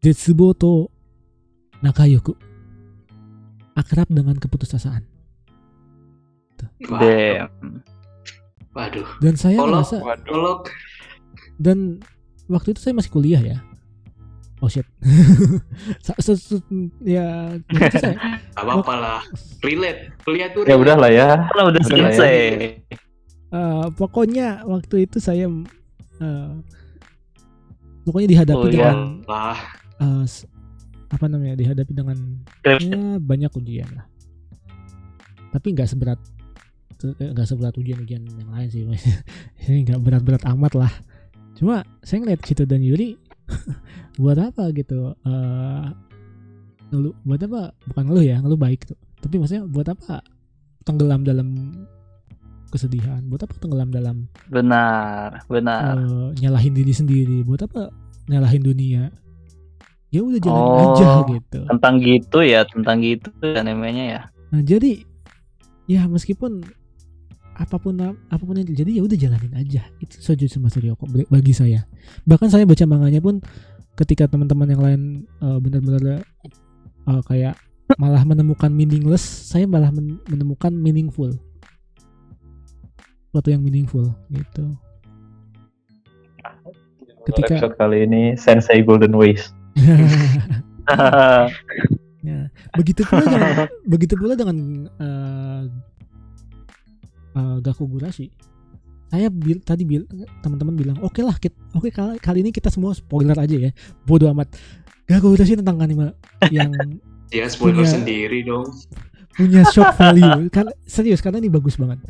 S1: Zetsubo to nakayoku. Akrab dengan keputusasaan.
S3: Damn.
S2: Waduh.
S1: Dan saya ngerasa
S2: Tolong.
S1: dan waktu itu saya masih kuliah ya. Oh shit. Ya itu saya.
S2: Gak apa-apa lah. Relate. Kuliah tuh
S4: Ya
S2: relate.
S4: udah lah ya.
S3: Kan udah
S4: Udah lah ya.
S3: selesai.
S1: Pokoknya waktu itu saya pokoknya dihadapi
S3: Oh, iya.
S1: dengan
S2: Lah.
S1: apa namanya, dihadapi dengan
S3: Skripsi.
S1: ya, banyak ujian lah. Tapi nggak seberat ujian-ujian yang lain sih. Ini nggak berat-berat amat lah. Cuma saya ngeliat Cito dan Yuri buat apa gitu, ngeluh, buat apa, bukan ngeluh ya, ngeluh baik tuh, tapi maksudnya buat apa tenggelam dalam kesedihan, buat apa tenggelam dalam
S3: Benar.
S1: nyalahin diri sendiri, buat apa nyalahin dunia, ya udah jalanin aja gitu.
S3: Tentang gitu ya namanya ya.
S1: Nah jadi ya meskipun apapun yang terjadi ya udah jalanin aja, itu Shoujo sama Suryoko bagi saya. Bahkan saya baca manganya pun ketika teman-teman yang lain benar-benar kayak malah menemukan meaningless, saya malah menemukan meaningful, sesuatu yang meaningful gitu. Ketika
S4: Episode kali ini Sensei Golden Ways.
S1: ya, begitu pula dengan Gakugurashi. Saya teman-teman bilang, oke kali ini kita semua spoiler aja ya, bodo amat. Gakugurashi tentang anime yang
S2: Ya spoiler
S1: punya-
S2: sendiri dong.
S1: punya shock value. Serius, karena ini bagus banget.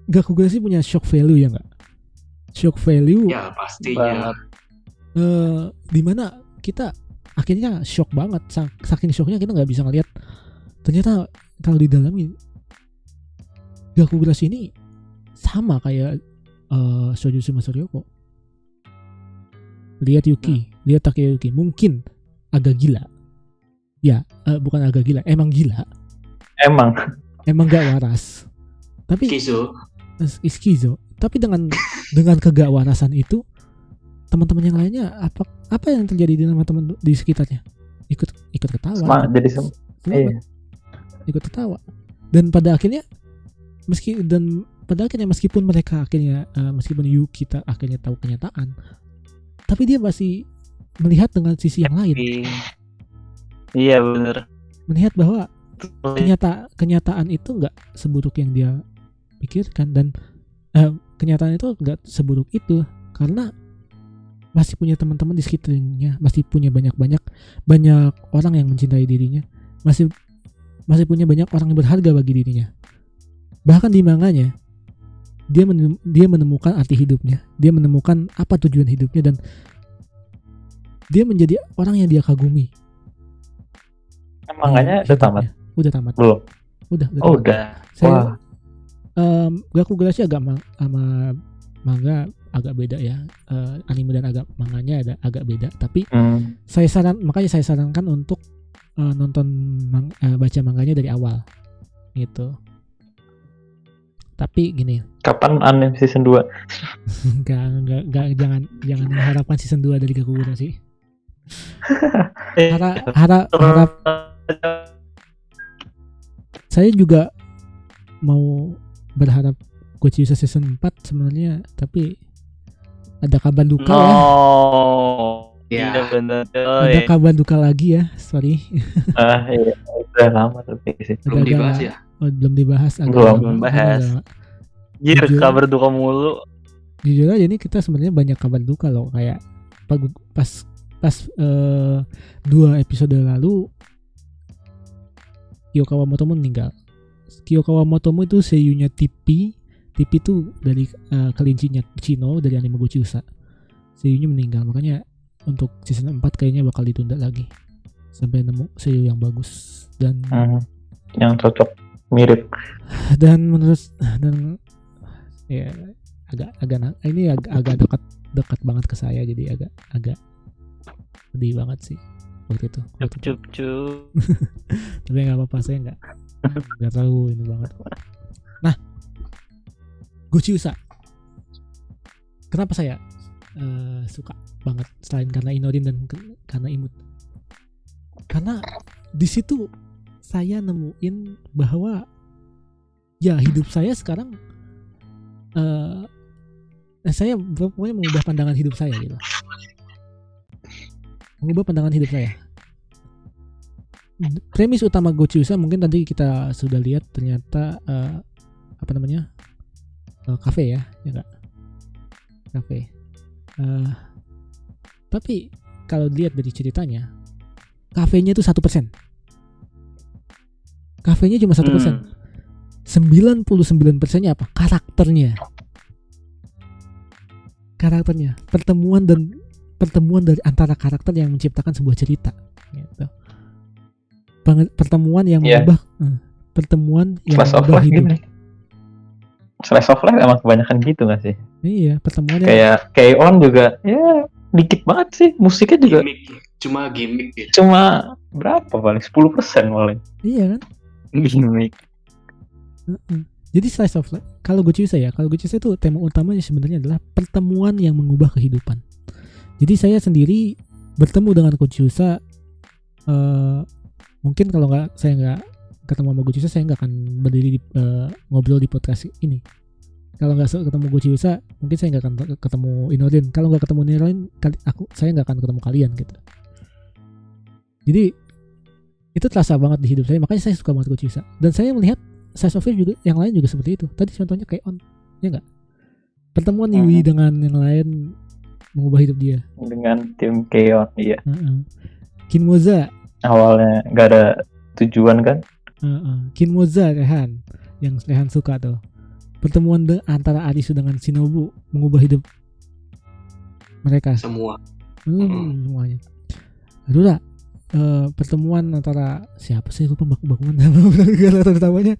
S1: Gakugurashi punya shock value ya nggak? Shock value
S2: Ya pastinya.
S3: Banget.
S1: dimana kita akhirnya shock banget, saking shocknya kita nggak bisa ngelihat ternyata kalau didalami Gakugurashi ini sama kayak Shoujo sama Suryoko. Lihat Yuki, lihat Takeyuki, mungkin agak gila. Ya, bukan agak gila, emang gila. Emang gak waras. Tapi
S2: Kiso.
S1: Skizo. Tapi dengan kegak warasan itu, teman-teman yang lainnya apa yang terjadi di teman-teman di sekitarnya? Ikut ketawa.
S4: Semangat jadi
S1: Semangat.
S4: iya.
S1: Ikut ketawa. Dan pada akhirnya meskipun mereka akhirnya meskipun Yuki akhirnya tahu kenyataan, tapi dia masih melihat dengan sisi yang lain,
S3: Iya benar.
S1: melihat bahwa kenyataan itu nggak seburuk yang dia pikirkan, dan kenyataan itu nggak seburuk itu karena masih punya teman-teman di sekitarnya, masih punya banyak orang yang mencintai dirinya, masih punya banyak orang yang berharga bagi dirinya. Bahkan di manganya dia menemukan arti hidupnya, dia menemukan apa tujuan hidupnya, dan dia menjadi orang yang dia kagumi.
S4: Manganya udah tamat?
S1: Udah tamat.
S4: Belum?
S1: Udah.
S4: Oh udah.
S1: Saya Gakugurashi sama manga agak beda ya. Anime dan manganya agak beda, tapi saya sarankan untuk baca manganya dari awal gitu. Tapi gini,
S4: Kapan anime season 2?
S1: enggak, jangan mengharapkan season 2 dari Gakugurashi. Harap saya juga mau berharap Gochiusa season 4 sebenarnya, tapi ada kabar duka ya.
S2: Ya.
S3: Iya benar.
S1: Ada kabar duka lagi ya, sorry.
S4: Iya, udah lama tapi sih.
S2: Belum dibahas ya.
S1: Belum dibahas.
S3: Belum bahas. Jir, kabar duka mulu.
S1: Jujur aja nih, kita sebenarnya banyak kabar duka loh, kayak pas 2 episode lalu Kyo Kawamoto meninggal. Kyo Kawamoto itu seiyunya Tipi itu dari kelincinya Chino dari anime Gochiusa. Seiyunya meninggal, makanya untuk season 4 kayaknya bakal ditunda lagi sampai nemu seiyu yang bagus dan
S4: yang cocok, mirip.
S1: dan ya agak dekat banget ke saya, jadi agak sedih banget sih waktu itu.
S3: Cup.
S1: Tapi nggak apa-apa, saya nggak tahu ini banget. Nah, Gochiusa, kenapa saya suka banget selain karena Inorin dan karena Imut? Karena di situ saya nemuin bahwa ya hidup saya sekarang saya pokoknya mengubah pandangan hidup saya gitu. mengubah pandangan hidup saya. Premis utama Gochusa mungkin tadi kita sudah lihat, ternyata kafe ya enggak? Kafe. Tapi kalau dilihat dari ceritanya, kafenya itu 1%. Kafenya cuma 1%. 99%-nya apa? Karakternya. Pertemuan dari antara karakter yang menciptakan sebuah cerita gitu. Pertemuan yang mengubah pertemuan yang mengubah hidup.
S4: Slice of life emang kebanyakan gitu gak sih?
S1: Iya, pertemuan
S4: kayak K-On juga ya dikit banget sih, musiknya juga
S2: gimmick ya.
S4: Cuma berapa paling 10% paling.
S1: Iya kan?
S4: Gimmick.
S1: Jadi slice of life, kalau Gochusa itu tema utamanya sebenarnya adalah pertemuan yang mengubah kehidupan. Jadi saya sendiri bertemu dengan Gochusa, mungkin kalau saya nggak ketemu sama Gochusa, saya nggak akan berdiri ngobrol di podcast ini. Kalau nggak ketemu Gochusa, mungkin saya nggak akan ketemu Inorin. Kalau nggak ketemu Inorin, saya nggak akan ketemu kalian gitu. Jadi itu terasa banget di hidup saya, makanya saya suka banget Gochusa. Dan saya melihat Slice of Life juga, yang lain juga seperti itu. Tadi contohnya kayak On, ya nggak? Pertemuan Yui dengan yang lain mengubah hidup dia.
S4: Dengan tim K-On, iya.
S1: Kinmoza
S4: awalnya nggak ada tujuan kan?
S1: Kinmoza Rehan, yang Rehan suka tuh. Pertemuan antara Arisu dengan Shinobu mengubah hidup mereka
S2: semua.
S1: Semuanya. Lalu pertemuan antara siapa sih, lupa bakuman namanya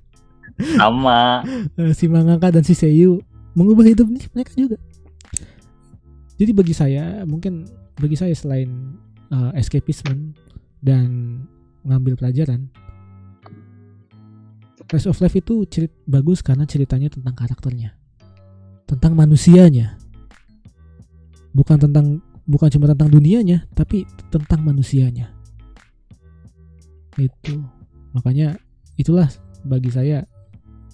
S3: sama
S1: si mangaka dan si Seiyu mengubah hidup mereka juga. Jadi bagi saya selain escapism dan mengambil pelajaran, Slice of Life itu bagus karena ceritanya tentang karakternya, tentang manusianya, bukan cuma tentang dunianya, tapi tentang manusianya. Itu makanya itulah bagi saya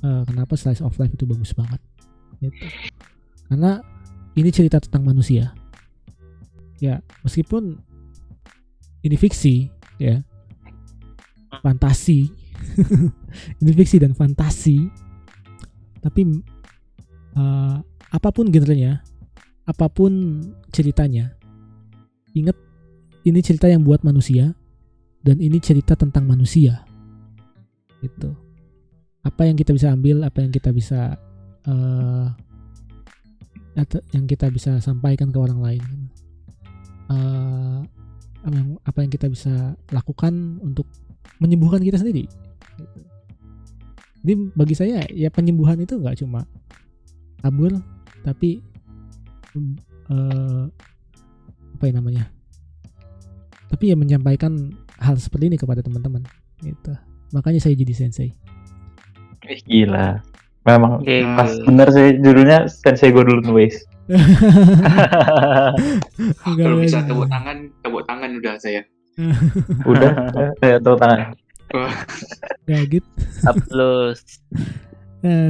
S1: kenapa Slice of Life itu bagus banget gitu. Karena ini cerita tentang manusia ya, meskipun ini fiksi ya, fantasi ini fiksi dan fantasi, tapi apapun genrenya, apapun ceritanya, ingat ini cerita yang buat manusia dan ini cerita tentang manusia gitu. Apa yang kita bisa ambil, apa yang kita bisa sampaikan ke orang lain, apa yang kita bisa lakukan untuk menyembuhkan kita sendiri gitu. Jadi bagi saya ya, penyembuhan itu nggak cuma kabur, tapi tapi ya menyampaikan hal seperti ini kepada teman-teman gitu. Makanya saya jadi sensei.
S4: Gila, memang pas bener sih judulnya Sensei Golden Ways.
S2: Kalau bisa tepuk tangan udah saya.
S4: Udah, tepuk tangan.
S1: Kaget.
S3: Applause.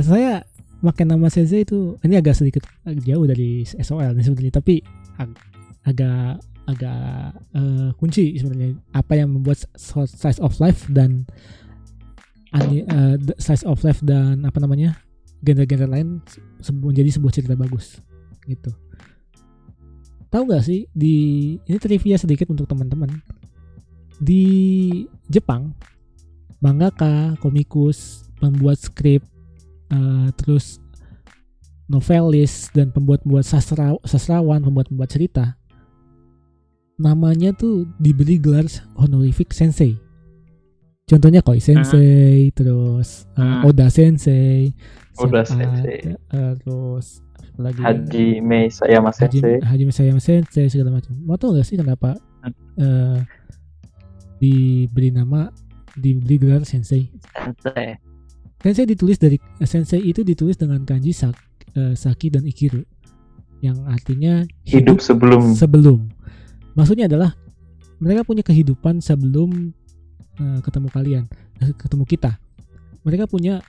S1: Saya pakai nama sensei itu, ini agak sedikit jauh dari SOL sebenarnya, tapi agak kunci sebenarnya apa yang membuat Slice of Life dan Slice of Life dan genre-genre lain menjadi sebuah cerita bagus gitu. Tahu nggak sih, ini trivia sedikit untuk teman-teman, di Jepang mangaka, komikus, pembuat skrip, terus novelis dan pembuat sastrawan, pembuat cerita, namanya tuh diberi gelar honorific sensei. Contohnya Koi Sensei, terus Oda Sensei, terus lagi
S4: Hajime Sayama
S1: Sensei segala macam. Mau tau gak sih kenapa diberi gelar Sensei? Sensei itu ditulis dengan kanji Saki dan Ikiru, yang artinya hidup sebelum. Maksudnya adalah mereka punya kehidupan sebelum ketemu kita. Mereka punya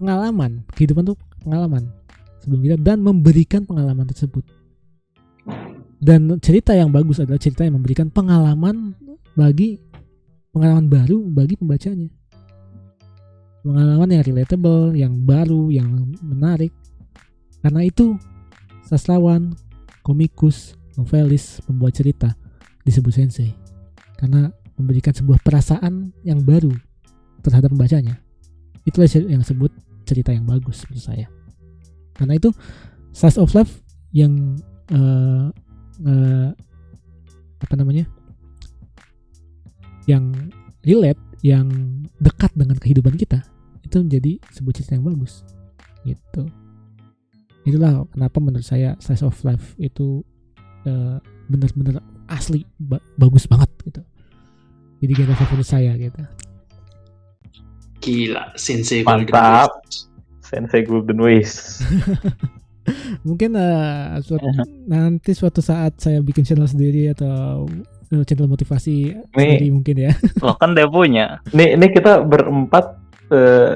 S1: pengalaman, kehidupan tuh pengalaman sebelum kita, dan memberikan pengalaman tersebut. Dan cerita yang bagus adalah cerita yang memberikan pengalaman baru bagi pembacanya. Pengalaman yang relatable, yang baru, yang menarik. Karena itu sastrawan, komikus, novelis, pembuat cerita disebut sensei. Karena memberikan sebuah perasaan yang baru terhadap pembacanya. Itulah yang disebut cerita yang bagus menurut saya. Karena itu slice of life yang yang relate, yang dekat dengan kehidupan kita, itu menjadi sebuah cerita yang bagus gitu. Itulah kenapa menurut saya slice of life itu benar-benar asli bagus banget gitu. Jadi genre favorit saya gitu.
S2: Gila, Sensei
S4: Mantap.
S2: Golden Ways.
S4: Sensei Golden Ways.
S1: Mungkin nanti suatu saat saya bikin channel sendiri atau channel motivasi sendiri mungkin ya.
S3: Loh kan dia punya.
S4: Ini kita berempat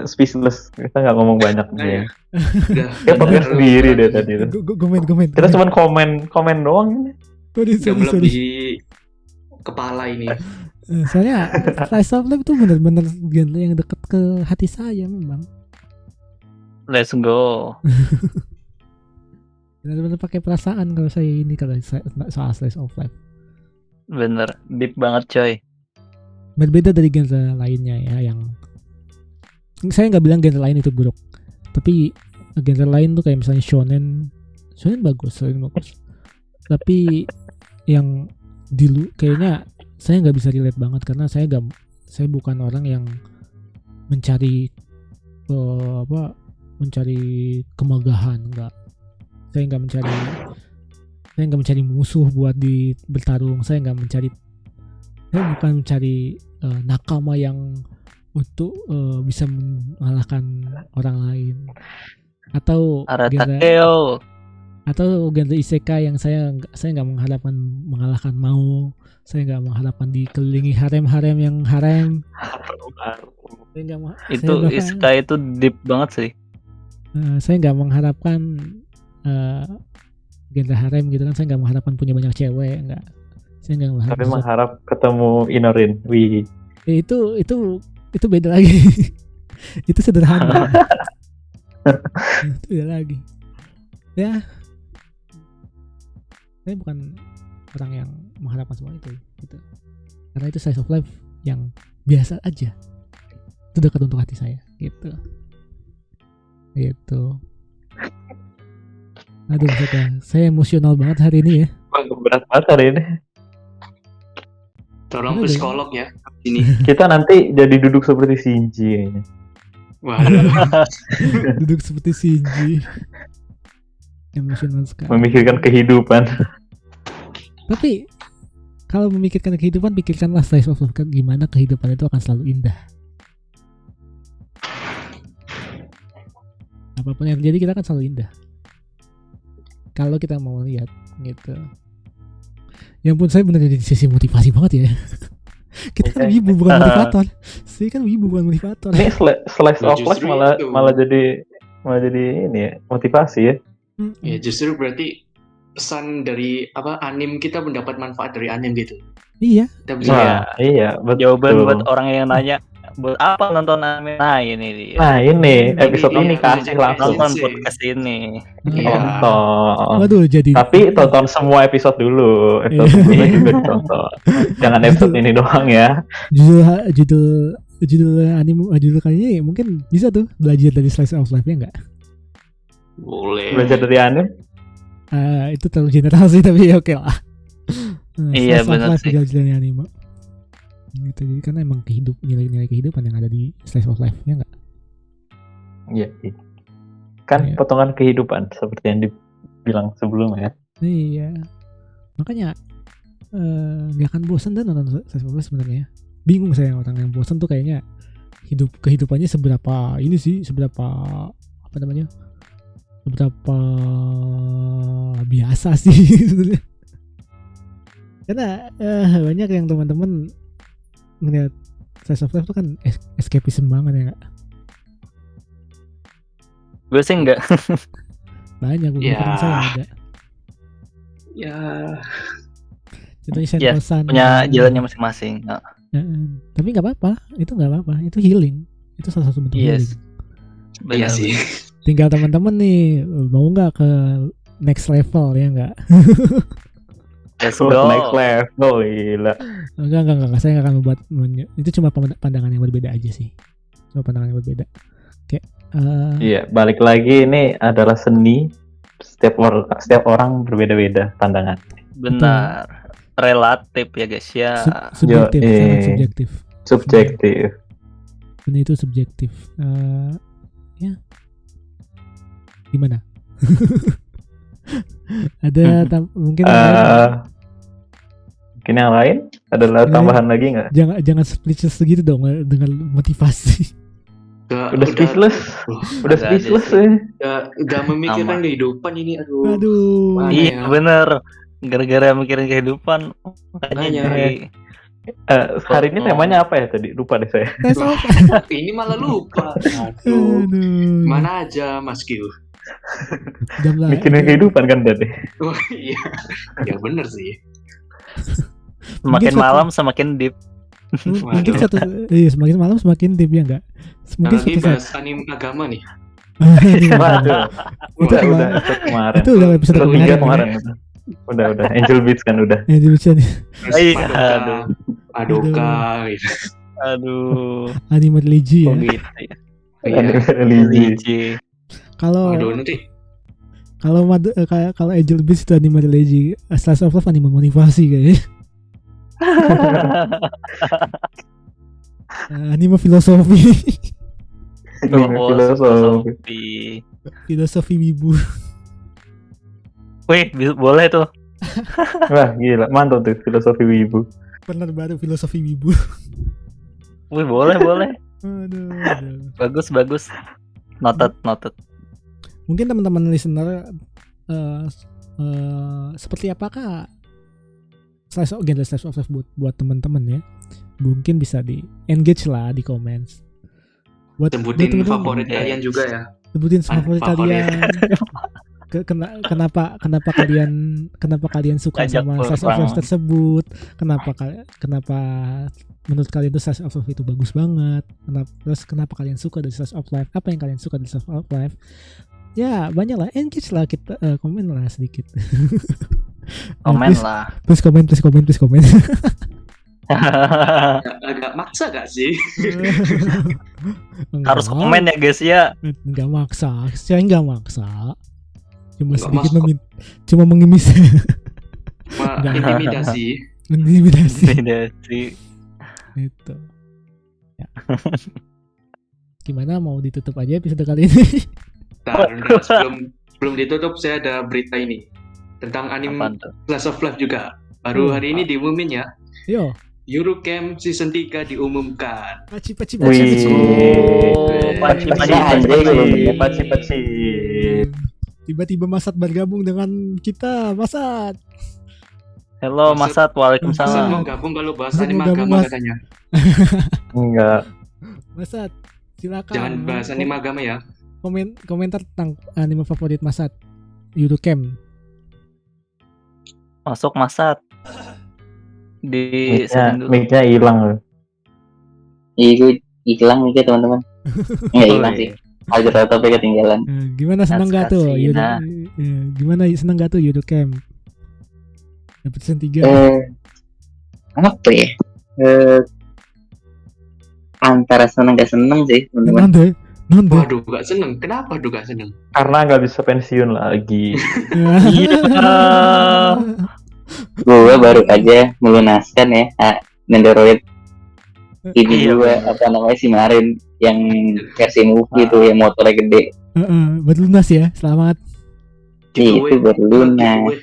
S4: speechless, kita nggak ngomong banyak nih. Kita podcast sendiri deh tadi itu.
S1: Komen.
S4: Kita cuma komen doang.
S2: Udah melebihi kepala ini.
S1: Soalnya slice of life itu benar-benar genre yang dekat ke hati saya memang.
S3: Let's go.
S1: Benar-benar pakai perasaan kalau saya ini kalau soal slice of life.
S3: Bener, deep banget coy.
S1: Berbeda dari genre lainnya ya, yang saya nggak bilang genre lain itu buruk, tapi genre lain tuh kayak misalnya shonen bagus. Tapi yang kayaknya saya nggak bisa relate banget karena saya bukan orang yang mencari kemegahan, enggak. Saya nggak mencari musuh buat bertarung. Saya bukan mencari nakama yang untuk bisa mengalahkan orang lain atau genre isekai yang saya nggak mengharapkan mengalahkan Mao. Saya nggak mengharapkan dikelilingi harem yang harem.
S3: Isekai itu deep banget sih.
S1: Saya nggak mengharapkan genre harem gitu kan. Saya nggak mengharapkan punya banyak cewek, enggak. Saya nggak mengharap.
S4: Tapi mengharap ketemu Inorin. Wih.
S1: Itu beda lagi. Itu sederhana. Itu beda lagi. Ya. Saya bukan orang yang mengharapkan semua itu gitu. Karena itu slice of life yang biasa aja. Itu dekat untuk hati saya gitu. Aduh, saya emosional banget hari ini ya.
S4: Berat banget hari ini.
S2: Tolong psikolog ya ini.
S4: Kita nanti jadi duduk seperti Shinji kayaknya.
S2: Wah.
S1: Duduk seperti Shinji. Emosional sekali.
S4: Memikirkan kehidupan.
S1: Tapi kalau memikirkan kehidupan, pikirkanlah slice of life, gimana kehidupan itu akan selalu indah. Apapun yang terjadi kita akan selalu indah. Kalau kita mau lihat gitu. Ya ampun, saya benar jadi sisi motivasi banget ya. Kita kan wibu bukan motivator. Saya kan wibu bukan motivator.
S4: Ini slice of life malah jadi ini ya, motivasi ya.
S2: Ya justru berarti pesan dari anime, kita mendapat manfaat dari anime gitu.
S1: Iya.
S4: Iya, betul.
S3: Jawaban buat orang yang nanya, buat apa nonton anime? Nah ini dia.
S4: Nah ini episode ini kasih langsung
S3: nonton podcast ini.
S4: Tonton.
S1: Waduh, jadi.
S4: Tapi tonton semua episode dulu. Episode sebelumnya juga ditonton. Jangan episode ini doang ya. Judul anime kali ini mungkin bisa tuh belajar dari slice of life, ya enggak?
S2: Boleh.
S4: Belajar dari anime?
S1: Itu terlalu general sih, tapi oke lah.
S3: Iya benar sih.
S1: Belajar dari anime. Gitu, jadi karena emang nilai-nilai kehidupan yang ada di slice of life, ya enggak?
S4: Iya. Kan potongan kehidupan seperti yang dibilang sebelumnya.
S1: Iya. Makanya nggak akan bosan dan nonton slice of life sebenarnya. Bingung saya orang yang bosan tuh kayaknya kehidupannya seberapa biasa sih sebenarnya. Karena banyak yang teman-teman melihat slice of life itu kan escapism banget ya nggak?
S3: Gue sih enggak.
S1: Banyak beberapa teman saya ada.
S2: Ya,
S1: Contohnya
S3: Ya,
S1: sentosan.
S3: punya jalannya masing-masing. Nah,
S1: Tapi nggak apa-apa, itu nggak apa-apa, itu healing. Itu salah satu bentuk
S3: yes.
S1: healing.
S2: iya sih.
S1: Tinggal teman-teman nih mau nggak ke next level ya nggak?
S3: Let's
S4: Terus
S3: go.
S4: next level, gila.
S1: Enggak, saya nggak akan membuat itu cuma pandangan yang berbeda aja sih. Cuma pandangan yang berbeda. Kayak
S4: Iya, balik lagi ini adalah seni. Setiap orang berbeda-beda pandangan.
S3: Benar. Relatif ya guys ya.
S1: subjektif,
S4: Yo,
S1: sangat subjektif.
S4: Subjektif.
S1: Ini itu subjektif. Ya, gimana? Ada mungkin yang lain?
S4: Mungkin yang lain adalah tambahan lagi nggak?
S1: Jangan speechless gitu dong dengan motivasi.
S4: Udah speechless, udah
S3: Agak
S4: speechless
S3: ada sih.
S4: ya.
S2: Udah memikirkan
S3: Sama.
S2: kehidupan ini, aduh.
S1: Aduh.
S2: Mana
S3: Iya
S2: ya?
S3: bener. Gara-gara mikirin kehidupan.
S2: Makanya.
S4: Hari ini temanya apa ya tadi? Lupa deh saya.
S1: Tes of.
S2: Ini malah lupa. Aduh.
S1: Aduh.
S2: Mana aja Mas Q?
S1: Jam lah.
S4: Mikirin kehidupan kan tadi.
S2: Oh iya. Ya bener sih.
S3: Semakin
S1: Mungkin
S3: malam semakin deep.
S1: Mungkin
S2: Waduh.
S1: semakin malam semakin deep ya enggak? Mungkin
S2: Apalagi
S1: suatu saat.
S2: bahas anime agama nih.
S4: Waduh.
S1: Itu
S4: Udah
S1: kemarin.
S4: episode kemarin.
S1: Itu udah episode
S4: Episode 3
S1: kemarin.
S4: kemarin. Udah. Angel Beats kan udah.
S1: Ya dibaca nih.
S2: Terus
S3: Iya,
S2: Padoka gitu.
S3: Aduh.
S1: Anime religi ya.
S3: Kok gitu ya?
S2: Iya.
S4: Religi.
S1: Kalau
S2: Aduh nanti
S1: kalau Angel Beats itu anime religi, Slice of Life anime motivasi kayaknya. Anime filosofi.
S4: Filosofi.
S1: Filosofi wibu.
S3: Wih, boleh tuh.
S4: Wah gila, mantap tuh filosofi wibu.
S1: Pernah baru filosofi wibu.
S3: Wih, boleh.
S1: Aduh.
S3: Bagus. Noted.
S1: Mungkin teman-teman listener seperti apakah Slice of Life buat teman-teman ya? Mungkin bisa di engage lah di comments. Buat
S2: sebutin
S1: teman-teman,
S2: favorit kalian juga ya.
S1: sebutin favorit
S2: Favorit.
S1: kalian. Kenapa kalian suka
S3: Ajak
S1: sama Slice of
S3: orang.
S1: Life tersebut? Kenapa menurut kalian tuh Slice of Life itu bagus banget? Kenapa kalian suka dari Slice of Life? Apa yang kalian suka dari Slice of Life? Ya banyak lah, engage lah kita, komen lah sedikit.
S3: Komen
S1: Please-
S3: lah.
S1: Please komen.
S2: Agak maksa gak sih?
S3: Harus komen ya guys ya.
S1: Enggak maksa, saya enggak maksa. Cuma
S2: Nggak
S1: sedikit
S2: masuk.
S1: cuma mengemis.
S2: Cuma intimidasi.
S1: Intimidasi
S3: Tidak sih.
S1: itu. Ya. Gimana mau ditutup aja episode kali ini?
S2: Bentar, sebelum ditutup saya ada berita ini tentang anime
S3: Apaan tuh?
S2: Slice of Life juga. Baru hari ini diumumin ya.
S1: Yo,
S2: Eurocamp season 3 diumumkan.
S1: paci.
S4: Wih.
S3: Paci.
S4: Paci.
S1: Tiba-tiba Masat bergabung dengan kita, Masat.
S3: Halo Masat,
S2: Masa mau
S3: waalaikumsalam.
S2: gabung kalau bahas
S1: Masa
S2: anime
S1: mau gabung,
S2: agama
S1: Mas?
S2: katanya.
S4: Enggak.
S1: Masat, silakan.
S2: Jangan bahas anime agama ya.
S1: Komentar tentang anime favorit Masat. Eurocamp.
S3: Masuk Masat. Di setting dulu.
S4: Mic-nya hilang loh.
S5: Itu hilang nih teman-teman. Enggak hilang sih. Aja tapi ketinggalan.
S1: Gimana senang
S3: That's
S1: gak tuh?
S3: Kasina.
S1: Gimana senang gak tuh Eurocamp? Dapat season 3.
S5: Apa ya? Antara seneng gak seneng sih teman-teman.
S1: Nonde.
S2: Waduh, gak seneng. Kenapa tuh gak seneng?
S4: Karena nggak bisa pensiun lagi.
S3: Iya.
S5: Gue baru aja melunaskan ya Nendoroid ini
S3: Iya,
S5: juga
S3: bener.
S5: apa namanya si Marin yang versi movie tuh yang motornya gede.
S1: Baru lunas ya, selamat.
S5: Itu baru lunas.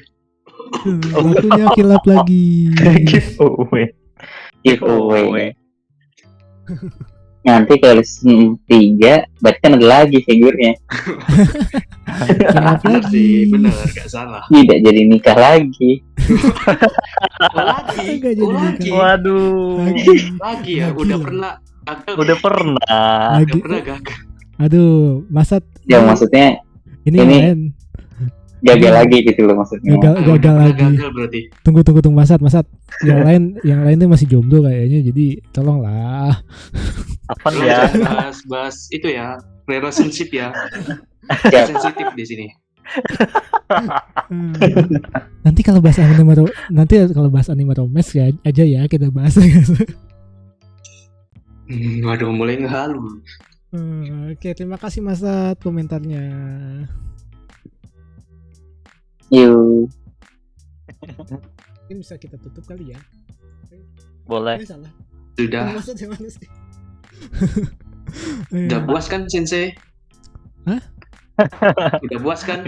S1: Waktunya kilap lagi.
S4: Giveaway.
S5: Giveaway. Nanti kalau season 3 berarti kan ada lagi figurnya.
S1: Kilap
S2: Bener
S1: lagi.
S2: sih, bener, gak salah.
S5: Tidak jadi nikah lagi.
S2: Oh, lagi,
S1: Nggak jadi
S2: oh, lagi,
S1: nikah.
S3: Waduh.
S2: lagi ya.
S1: Lagi
S2: Udah
S1: loh.
S2: pernah gagal.
S3: Udah pernah.
S1: Lagi.
S2: Udah pernah gagal.
S1: Aduh, Masat.
S5: Ya maksudnya
S1: ini
S5: ini-
S1: Ren.
S5: gagal lagi gitu loh maksudnya.
S1: Gagal lagi.
S2: Gagal berarti.
S1: Tunggu Masat. Yang lain tuh masih jomblo kayaknya, jadi tolonglah.
S3: Apa ya?
S2: Bahas itu ya, relationship ya.
S5: Siap.
S2: Sensitif di sini.
S1: Nanti kalau bahas anime romance ya aja ya kita bahas.
S2: Waduh, mulai ngehalu.
S1: Oke, terima kasih Masat komentarnya.
S5: Yuk.
S1: Mungkin bisa kita tutup kali ya.
S3: Boleh.
S1: Ini salah.
S2: Sudah.
S1: Maksudnya mana sih?
S2: Udah puas kan, Sensei?
S1: Hah?
S2: Udah puas kan?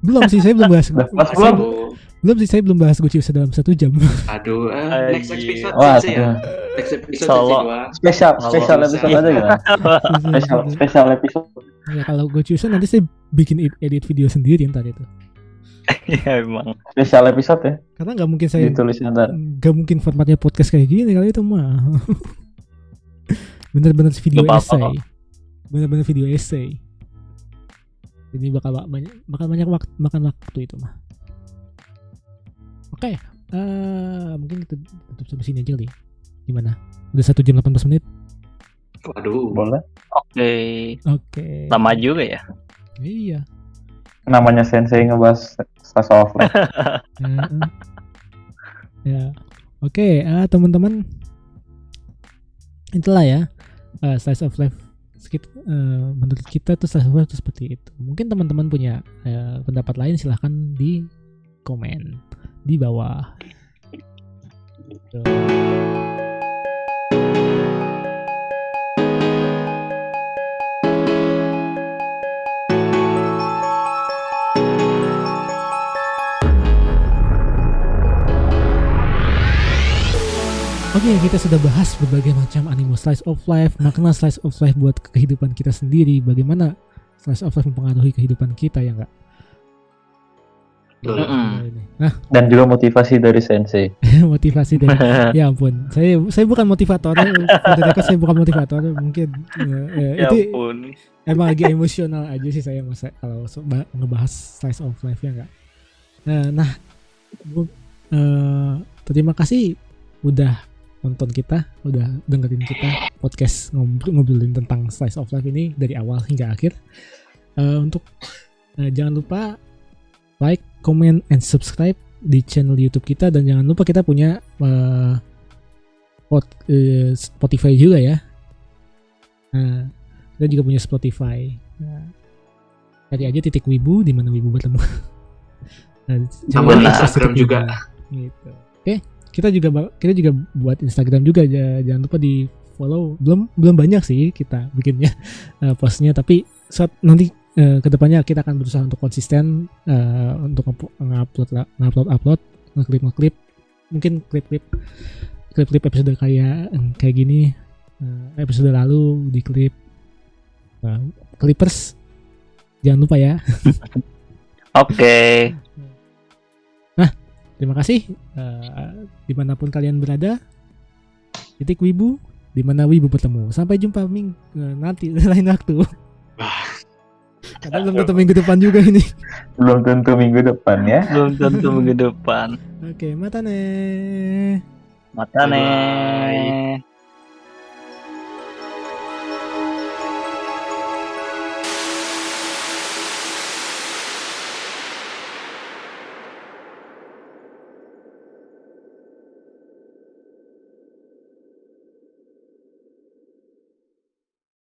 S1: Belum sih, saya belum bahas.
S4: Mas belum.
S1: Saya belum bahas Gochiusa dalam 1 jam.
S2: Aduh, next episode
S4: Wah,
S2: Sensei ya. Next episode
S3: Solo.
S2: Sensei gua.
S4: Spesial episode aja gimana? Spesial episode.
S1: Ya kalau Gochiusa nanti saya bikin edit video sendiri ntar itu.
S3: Iya emang.
S4: Spesial episode ya.
S1: Karena nggak mungkin saya
S4: Ditulisnya ntar.
S1: nggak mungkin formatnya podcast kayak gini kali itu mah. Bener-bener video
S3: Gak apa-apa
S1: essay. Bener-bener video essay. Ini bakal banyak makan waktu itu mah. Oke, mungkin kita tutup sampai sini aja kali. Gimana? Udah 1 jam 18 menit.
S2: Waduh.
S4: Boleh.
S1: Oke.
S3: Lama juga ya.
S1: Iya.
S4: Namanya Sensei ngebahas Slice of Life.
S1: Ya. Oke, teman-teman. Itulah ya. Slice of Life. Menurut kita tuh Slice of Life tuh seperti itu. Mungkin teman-teman punya pendapat lain, silahkan di komen di bawah. Tuh. Oke, kita sudah bahas berbagai macam anime slice of life, makna slice of life buat kehidupan kita sendiri, bagaimana slice of life mempengaruhi kehidupan kita, ya enggak? Nah,
S4: Dan juga motivasi dari Sensei.
S1: motivasi dari, ya ampun, saya bukan motivator, saya bukan motivator, mungkin
S3: Ya
S1: itu
S3: ampun.
S1: emang lagi emosional aja sih saya masa kalau ngebahas slice of life, ya enggak? Nah, terima kasih udah nonton kita, udah dengerin kita podcast ngobrolin tentang slice of life ini dari awal hingga akhir. Untuk jangan lupa like, comment, and subscribe di channel YouTube kita, dan jangan lupa kita punya Spotify juga ya. Kita juga punya Spotify. Cari aja @wibu di mana wibu bertemu.
S2: Sama Instagram juga.
S1: Gitu. Oke. Kita juga buat Instagram juga, jangan lupa di follow. Belum banyak sih kita bikinnya postnya, tapi nanti kedepannya kita akan berusaha untuk konsisten untuk ngupload, ngeklip, mungkin klip episode kayak gini, episode lalu di klip Clippers, jangan lupa ya.
S3: Oke.
S1: Terima kasih dimanapun kalian berada. @wibu di mana wibu bertemu. Sampai jumpa nanti lain waktu. Karena belum tentu minggu depan juga ini.
S4: Belum tentu minggu depan ya.
S3: Belum tentu minggu depan.
S1: Oke, mata
S3: Matane.